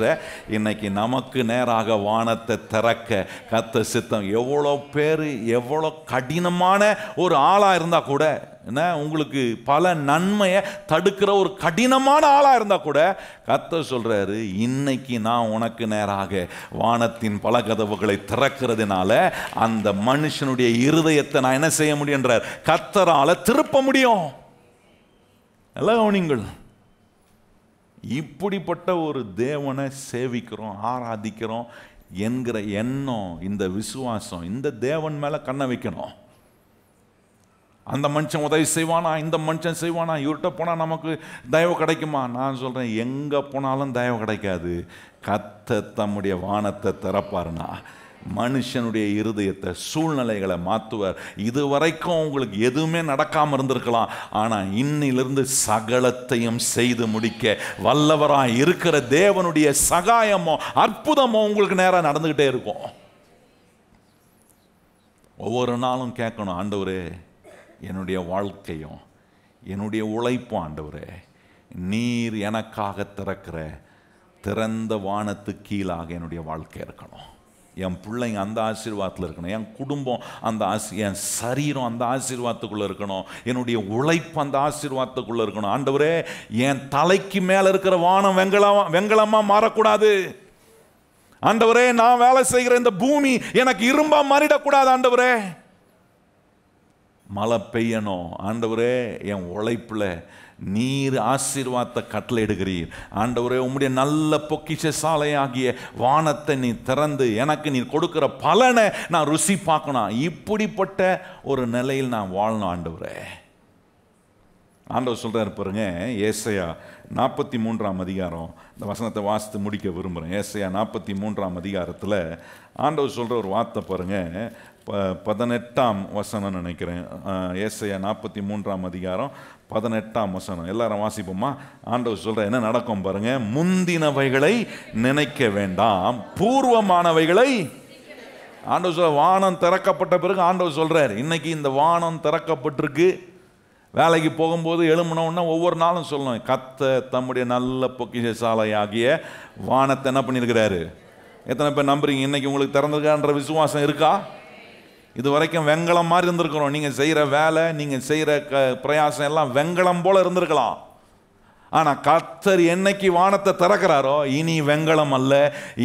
Speaker 1: இன்னைக்கு நமக்கு நேராக வானத்தை திறக்க கர்த்தர் சித்தம். எவ்வளோ பேர் எவ்வளோ கடினமான ஒரு ஆளாக இருந்தால் கூட, என்ன உங்களுக்கு பல நன்மையை தடுக்கிற ஒரு கடினமான ஆளாக இருந்தால் கூட கர்த்தர் சொல்றாரு, இன்னைக்கு நான் உனக்கு நேராக வானத்தின் பல கதவுகளை திறக்கிறதுனால அந்த மனுஷனுடைய இருதயத்தை நான் என்ன செய்ய முடியுன்றார்? கர்த்தரால திருப்ப முடியும். எல்லாம் கவனிங்கள். இப்படிப்பட்ட ஒரு தேவனை சேவிக்கிறோம், ஆராதிக்கிறோம் என்கிற எண்ணம், இந்த விசுவாசம், இந்த தேவன் மேல கண்ணை வைக்கணும். அந்த மனுஷன் உதவி செய்வானா, இந்த மனுஷன் செய்வானா, இவர்கிட்ட போனா நமக்கு தயவு கிடைக்குமா? நான் சொல்றேன், எங்க போனாலும் தயவு கிடைக்காது. கர்த்தர் தம்முடைய வானத்தை திறப்பாருனா மனுஷனுடைய இருதயத்தை, சூழ்நிலைகளை மாற்றுவார். இதுவரைக்கும் உங்களுக்கு எதுவுமே நடக்காமல் இருந்திருக்கலாம், ஆனால் இன்னிலிருந்து சகலத்தையும் செய்து முடிக்க வல்லவராய் இருக்கிற தேவனுடைய சகாயமோ அற்புதமோ உங்களுக்கு நேராக நடந்துக்கிட்டே இருக்கும். ஒவ்வொரு நாளும் கேட்கணும், ஆண்டவரே என்னுடைய வாழ்க்கையும் என்னுடைய உழைப்பும் ஆண்டவரே நீர் எனக்காக திறக்கிற திறந்த வானத்துக்கு கீழாக என்னுடைய வாழ்க்கை இருக்கணும். என் பிள்ளைங்க அந்த ஆசீர்வாதத்தில் இருக்கணும், என் குடும்பம் அந்த என் சரீரம் அந்த ஆசீர்வாதத்துக்குள்ளே இருக்கணும், என்னுடைய உழைப்பு அந்த ஆசீர்வாதத்துக்குள்ளே இருக்கணும். ஆண்டவரே என் தலைக்கு மேலே இருக்கிற வானம் வெங்கலமாக மாறக்கூடாது. ஆண்டவரே நான் வேலை செய்கிற இந்த பூமி எனக்கு இரும்பா மாறிடக்கூடாது. ஆண்டவரே மழை பெய்யணும். ஆண்டவரே என் உழைப்புல நீர் ஆசீர்வாதத்தை கட்டளையிடுகிறீர். ஆண்டவரே உம்முடைய நல்ல பொக்கிஷ சாலையாகிய வானத்தை நீ திறந்து எனக்கு நீர் கொடுக்கிற பலனை நான் ருசி பார்க்கணும். இப்படிப்பட்ட ஒரு நிலையில் நான் வாழணும். ஆண்டவரே ஆண்டவர் சொல்றாரு பாருங்க, ஏசாயா 43 அதிகாரம், இந்த வசனத்தை வாசித்து முடிக்க விரும்புகிறேன். ஏசாயா 43 அதிகாரத்தில் ஆண்டவர் சொல்கிற ஒரு வார்த்தை பாருங்க, 18ஆம் வசனம் நினைக்கிறேன். ஏசாயா 43 அதிகாரம் 18ஆம் வசனம், எல்லாரும் வாசிப்போமா? ஆண்டவர் சொல்ற என்ன நடக்கும் பாருங்க, முந்தினவைகளை நினைக்க வேண்டாம், பூர்வமானவைகளை. ஆண்டவர் சொல்ற வானம் திறக்கப்பட்ட பிறகு ஆண்டவர் சொல்றாரு, இன்னைக்கு இந்த வானம் திறக்கப்பட்டிருக்கு. வேலைக்கு போகும்போது எழும்பினோன்னா ஒவ்வொரு நாளும் சொல்லணும், கர்த்தர் தம்முடைய நல்ல பொக்கிஷ சாலையாகிய வானத்தை என்ன பண்ணியிருக்கிறாரு. எத்தனை பேர் நம்புறீங்க இன்னைக்கு உங்களுக்கு திறந்திருக்கான்ற விசுவாசம் இருக்கா? இது வரைக்கும் வெங்கலம் மாதிரி இருந்திருக்கிறோம். நீங்கள் செய்கிற வேலை, நீங்கள் செய்கிற பிரயாசம் எல்லாம் வெங்கலம் போல இருந்திருக்கலாம். ஆனால் கர்த்தர் என்னைக்கு வானத்தை திறக்கிறாரோ இனி வெங்கலம் அல்ல,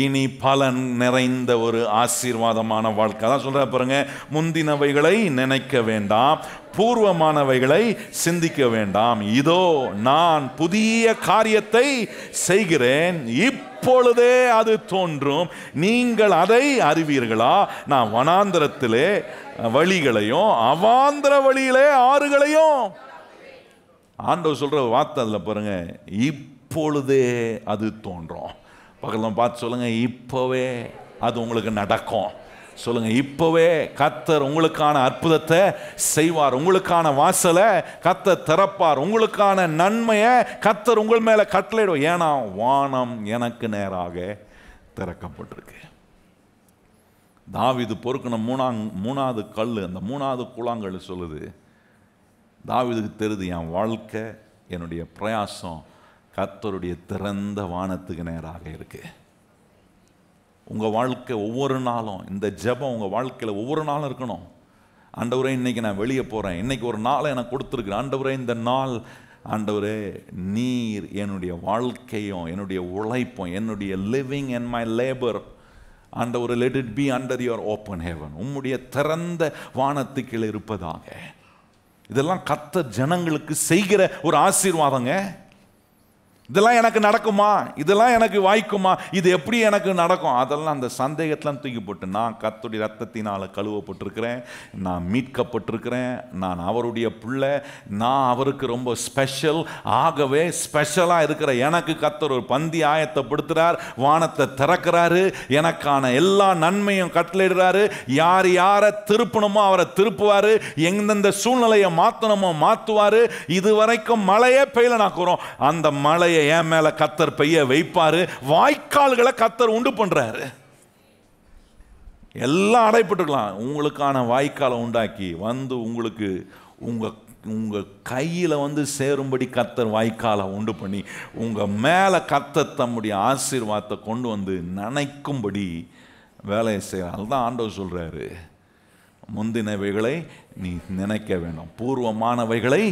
Speaker 1: இனி பலன் நிறைந்த ஒரு ஆசீர்வாதமான வாழ்க்கை. அதான் சொல்ற பாருங்க, முந்தினவைகளை நினைக்க வேண்டாம், பூர்வமானவைகளை சிந்திக்க வேண்டாம். இதோ நான் புதிய காரியத்தை செய்கிறேன், இப்பொழுதே அது தோன்றும், நீங்கள் அதை அறிவீர்களா? நான் வனாந்திரத்திலே வழிகளையும் அவாந்திர வழியிலே ஆறுகளையும். ஆண்டவர் சொல்ற வார்த்தை அதில் பாருங்க, இப்பொழுதே அது தோன்றும். பக்கத்தில் பார்த்து சொல்லுங்க, இப்போவே அது உங்களுக்கு நடக்கும். சொல்லுங்க, இப்போவே கர்த்தர் உங்களுக்கான அற்புதத்தை செய்வார், உங்களுக்கான வாசலை கர்த்தர் திறப்பார், உங்களுக்கான நன்மையை கர்த்தர் உங்கள் மேல கட்டளையிடும். ஏன்னா வானம் எனக்கு நேராக திறக்கப்பட்டிருக்கு. தாவீது பொறுக்கின மூணாவது கல், அந்த மூணாவது கூழாங்கல் சொல்லுது, தாவீதுக்கு தெரியுது என் வாழ்க்கை, என்னுடைய பிரயாசம் கர்த்தருடைய திறந்த வானத்துக்கு நேராக இருக்கு. உங்கள் வாழ்க்கை ஒவ்வொரு நாளும், இந்த ஜெபம் உங்கள் வாழ்க்கையில் ஒவ்வொரு நாளும் இருக்கணும். ஆண்டவரே இன்னைக்கு நான் வெளியே போகிறேன், இன்னைக்கு ஒரு நாளை எனக்கு கொடுத்துருக்குறேன். ஆண்டவரே இந்த நாள், ஆண்டவரே நீர் என்னுடைய வாழ்க்கையும் என்னுடைய உழைப்பும் என்னுடைய லிவிங் அண்ட் மை லேபர், ஆண்டவரே let it be under your open heaven, உம்முடைய திறந்த வானத்துக்குள் இருப்பதாக. இதெல்லாம் கர்த்தர் ஜனங்களுக்கு செய்கிற ஒரு ஆசீர்வாதங்க. இதெல்லாம் எனக்கு நடக்குமா, இதெல்லாம் எனக்கு வாய்க்குமா, இது எப்படி எனக்கு நடக்கும், அதெல்லாம் அந்த சந்தேகத்தெல்லாம் தூக்கி போட்டு, நான் கர்த்தருடைய ரத்தத்தினால் கழுவப்பட்டிருக்கிறேன், நான் மீட்கப்பட்டிருக்கிறேன், நான் அவருடைய பிள்ளை, நான் அவருக்கு ரொம்ப ஸ்பெஷல். ஆகவே ஸ்பெஷலாக இருக்கிற எனக்கு கர்த்தர் ஒரு பந்தி ஆயத்தப்படுத்துகிறார், வானத்தை திறக்கிறாரு, எனக்கான எல்லா நன்மையும் கட்டளையிடுறாரு. யார் யாரை திருப்பணுமோ அவரை திருப்புவார், எந்தெந்த சூழ்நிலையை மாற்றணுமோ மாற்றுவார். இதுவரைக்கும் மழையே பெய்யலனாக்குறோம், அந்த மழையை என் மேல கர்த்தர் பெய்ய வைப்பாரு. வாய்க்கால்களை கர்த்தர் உண்டு பண்றாரு. எல்லாம் அடைப்பட்டுக்கலாம், உங்களுக்கான வாய்க்காலை உண்டாக்கி வந்து உங்களுக்கு உங்க கையில வந்து சேரும்படி கர்த்தர் வாய்க்காலை உண்டு பண்ணி உங்க மேல கர்த்தர் தம்முடைய ஆசீர்வாதத்தை கொண்டு வந்து நனைக்கும்படி வேலையை செய்யறார். அதுதான் ஆண்டவர் சொல்றாரு, முந்தினவைகளை நீ நினைக்க வேண்டாம், பூர்வமானவைகளை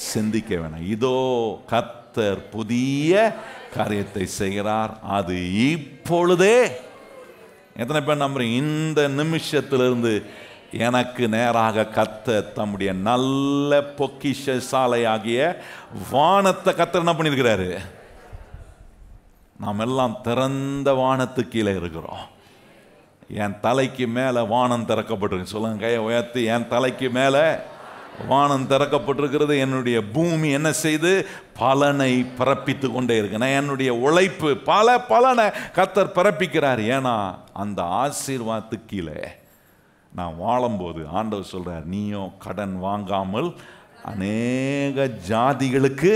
Speaker 1: சிந்திக்க வேண்டாம். இதோ கர்த்தர் புதிய காரியத்தை செய்கிறார், அது இப்பொழுதே. எத்தனை பேர் நம்புறீங்க இந்த நிமிஷத்திலிருந்து எனக்கு நேராக கர்த்தர் தம்முடைய நல்ல பொக்கிஷ சாலையாகிய வானத்தை கர்த்தர் என்ன பண்ணியிருக்கிறாரு? நாம் எல்லாம் திறந்த வானத்துக்கு கீழே இருக்கிறோம். என் தலைக்கு மேல வானம் திறக்கப்பட்டிருக்கு. சொல்லுங்க, கையை உயர்த்தி, என் தலைக்கு மேல வானம் திறக்கப்பட்டிருக்கிறது. என்னுடைய பூமி என்ன செய்து பலனை பிறப்பித்து கொண்டே இருக்கு. நான் என்னுடைய உழைப்பு பலனை கர்த்தர் பிறப்பிக்கிறார். ஏன்னா அந்த ஆசீர்வாதத்துக்கு கீழே நான் வாழும்போது ஆண்டவர் சொல்றார், நீயும் கடன் வாங்காமல் அநேக ஜாதிகளுக்கு,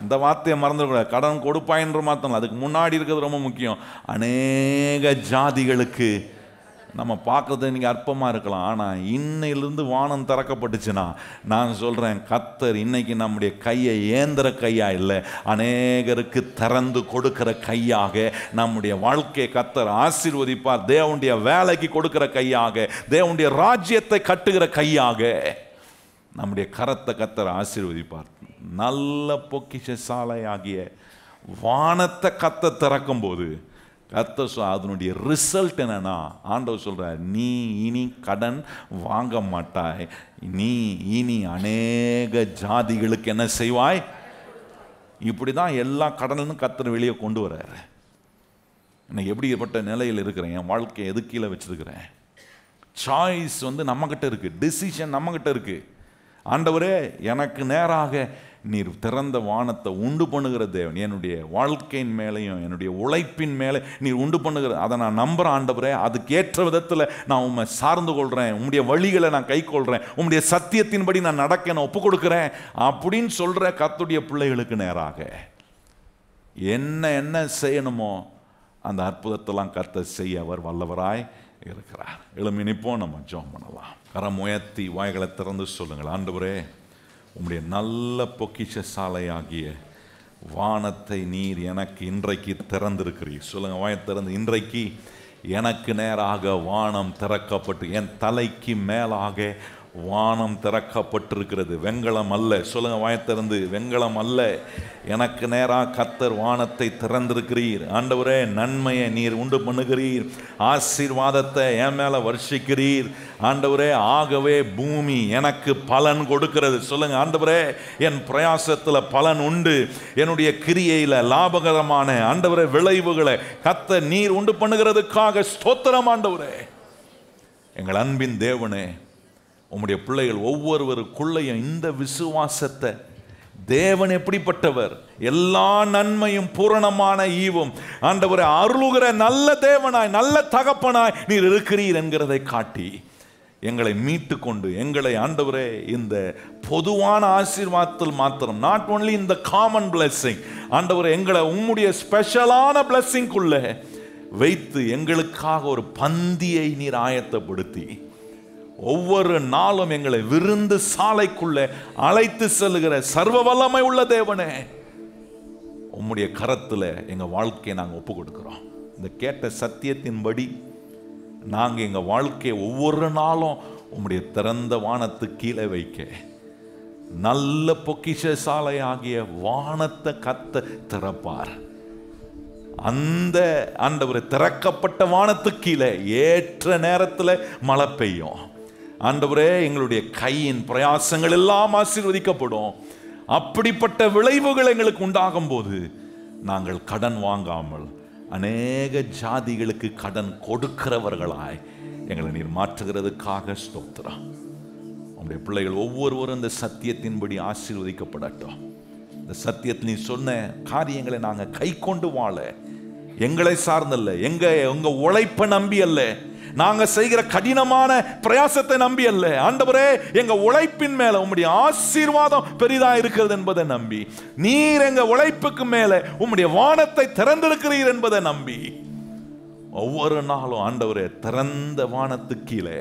Speaker 1: இந்த வார்த்தையை மறந்துடக்கூடாது, கடன் கொடுப்பாயின்ற மாத்தம், அதுக்கு முன்னாடி இருக்கிறது ரொம்ப முக்கியம். அநேக ஜாதிகளுக்கு. நம்ம பார்க்கறது இன்னைக்கு அற்பமாக இருக்கலாம், ஆனால் இன்னையிலிருந்து வானம் திறக்கப்பட்டுச்சுன்னா நான் சொல்கிறேன், கர்த்தர் இன்னைக்கு நம்முடைய கையை ஏந்திர கையா இல்லை, அநேகருக்கு திறந்து கொடுக்கிற கையாக நம்முடைய வாழ்க்கையை கர்த்தர் ஆசீர்வதிப்பார். தேவனுடைய வேலைக்கு கொடுக்கிற கையாக, தேவனுடைய ராஜ்யத்தை கட்டுகிற கையாக நம்முடைய கரத்தை கர்த்தர் ஆசீர்வதிப்பார். நல்ல பொக்கிஷ சாலையாகிய வானத்தை கர்த்தர் திறக்கும் போது அதனுடைய ரிசல்ட் என்னன்னா, ஆண்டவர் சொல்றார், நீ இனி கடன் வாங்க மாட்டாய், நீ இனி அநேக ஜாதிகளுக்கு என்ன செய்வாய். இப்படிதான் எல்லா கடனும் கர்த்தர் வெளியே கொண்டு வர்றாரு. இன்னைக்கு எப்படிப்பட்ட நிலையில் இருக்கிறேன், என் வாழ்க்கையை எது கீழே வச்சிருக்கிறேன். சாய்ஸ் நம்மகிட்ட இருக்கு, டிசிஷன் நம்மகிட்ட இருக்கு. ஆண்டவரே, எனக்கு நேராக நீர் திறந்த வானத்தை உண்டு பண்ணுகிற தேவன், என்னுடைய வாழ்க்கையின் மேலையும் என்னுடைய உழைப்பின் மேலே நீர் உண்டு பண்ணுகிற, அதை நான் நம்புகிறேன். ஆண்டவரே, அதுக்கு ஏற்ற விதத்தில் நான் உண்மை சார்ந்து கொள்கிறேன், உம்முடைய வழிகளை நான் கை கொள்கிறேன், உம்முடைய சத்தியத்தின்படி நான் நடக்க நான் ஒப்பு கொடுக்குறேன் அப்படின்னு சொல்கிற கர்த்தருடைய பிள்ளைகளுக்கு நேராக என்ன செய்யணுமோ அந்த அற்புதத்தெல்லாம் கர்த்தர் செய்ய அவர் வல்லவராய் இருக்கிறார். எழுமி நிப்போம், நம்ம ஜெபம் பண்ணலாம். கரம் உயர்த்தி வாய்களை திறந்து சொல்லுங்கள், ஆண்டவரே, உம்முடைய நல்ல பொக்கிஷ சாலையாகிய வானத்தை நீர் எனக்கு இன்றைக்கு திறந்திருக்கிறீர். சொல்லுங்க, வாயை திறந்து, இன்றைக்கு எனக்கு நேராக வானம் திறக்கப்பட்டு, என் தலைக்கு மேலாக வானம் திறக்கப்பட்டிருக்கிறது. வெண்கலம் அல்ல. சொல்லுங்க, வாயை திறந்து, வெண்கலம் அல்ல, எனக்கு நேராக கர்த்தர் வானத்தை திறந்திருக்கிறீர். ஆண்டவரே, நன்மையை நீர் உண்டு பண்ணுகிறீர், ஆசீர்வாதத்தை என் மேல வருஷிக்கிறீர். ஆண்டவரே, ஆகவே பூமி எனக்கு பலன் கொடுக்கிறது. சொல்லுங்க, ஆண்டவரே, என் பிரயாசத்தில் பலன் உண்டு, என்னுடைய கிரியையில் லாபகரமான ஆண்டவரே விளைவுகளை கர்த்தர் நீர் உண்டு பண்ணுகிறதுக்காக ஸ்தோத்திரம். ஆண்டவரே, எங்கள் அன்பின் தேவனே, உம்முடைய பிள்ளைகள் ஒவ்வொருவருக்குள்ளையும் இந்த விசுவாசத்தை, தேவன் எப்படிப்பட்டவர், எல்லா நன்மையும் பூரணமான ஈவும் ஆண்டவரை அருளுகிற நல்ல தேவனாய் நல்ல தகப்பனாய் நீர் இருக்கிறீர் என்கிறதை காட்டி எங்களை மீட்டு கொண்டு, எங்களை ஆண்டவரே இந்த பொதுவான ஆசீர்வாதத்தில் மாத்திரம், நாட் ஒன்லி இந்த காமன் பிளெஸிங், ஆண்டவரே எங்களை உம்முடைய ஸ்பெஷலான பிளெஸிங்குள்ள வைத்து எங்களுக்காக ஒரு பந்தியை நீர் ஆயத்தப்படுத்தி ஒவ்வொரு நாளும் எங்களை விருந்து சாலைக்குள்ள அழைத்து செல்லுகிற சர்வ வல்லமை உள்ள தேவனே, உம்முடைய கரத்தில் எங்க வாழ்க்கையை நாங்கள் ஒப்பு கொடுக்கிறோம். இந்த கேட்ட சத்தியத்தின்படி நாங்கள் எங்க வாழ்க்கையை ஒவ்வொரு நாளும் உம்முடைய திறந்த வானத்துக்கு கீழே வைக்க, நல்ல பொக்கிஷ சாலை ஆகிய வானத்தை கர்த்தர் திறப்பார். அந்த ஆண்டவரே, திறக்கப்பட்ட வானத்துக்கு கீழே ஏற்ற நேரத்தில் மழை பெய்யும். ஆண்டவரே, எங்களுடைய கையின் பிரயாசங்கள் எல்லாம் ஆசீர்வதிக்கப்படும். அப்படிப்பட்ட விளைவுகள் எங்களுக்கு உண்டாகும் போது நாங்கள் கடன் வாங்காமல் அநேக ஜாதிகளுக்கு கடன் கொடுக்கிறவர்களாய் எங்களை நீர் மாற்றுகிறதுக்காக ஸ்தோத்திரம். உங்களுடைய பிள்ளைகள் ஒவ்வொருவரும் இந்த சத்தியத்தின்படி ஆசீர்வதிக்கப்படட்டும். இந்த சத்தியத்தில் நீ சொன்ன காரியங்களை நாங்கள் கை கொண்டு வாழ, எங்களை சார்ந்தல்ல, எங்க உழைப்பை நம்பி அல்ல, நாங்க செய்கிற கடினமான பிரயாசத்தை நம்பி அல்ல, ஆண்டவரே, எங்க உழைப்பின் மேல உம்முடைய ஆசீர்வாதம் பெரிதா இருக்கிறது என்பதை நம்பி, நீர் எங்க உழைப்புக்கு மேல உம்முடைய வானத்தை திறந்திருக்கிறீர் என்பதை நம்பி ஒவ்வொரு நாளும் ஆண்டவரே, திறந்த வானத்துக்கு கீழே,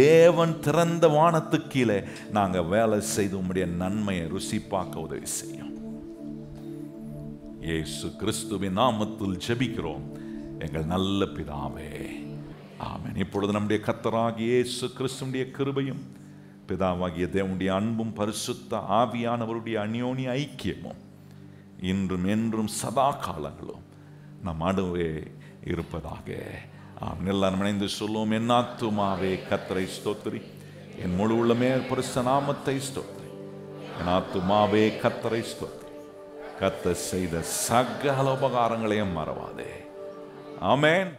Speaker 1: தேவன் திறந்த வானத்துக்கு கீழே நாங்க வேலை செய்து உம்முடைய நன்மையை ருசி பார்க்க உதவி செய்யும். இயேசு கிறிஸ்துவின் நாமத்தில் ஜெபிக்கிறோம் எங்கள் நல்ல பிதாவே, ஆமென். இப்பொழுது நம்முடைய கர்த்தராகிய இயேசு கிறிஸ்துவின் கிருபையும் பிதாவாகிய தேவனுடைய அன்பும் பரிசுத்த ஆவியானவருடைய அந்யோன்ய ஐக்கியமும் இன்றும் என்றும் சதா காலங்களும் நம் நடுவே இருப்பதாக. எல்லாரும் இணைந்து சொல்லுவோம், என் ஆத்துமாவே கர்த்தரை ஸ்தோத்திரி, என் முழு உள்ளமே பரிசுத்த நாமத்தை ஸ்தோத்திரி, என் ஆத்துமாவே கர்த்தரை ஸ்தோத்திரி, கர்த்தர் செய்த சகல உபகாரங்களையும் மறவாதே. ஆமென்.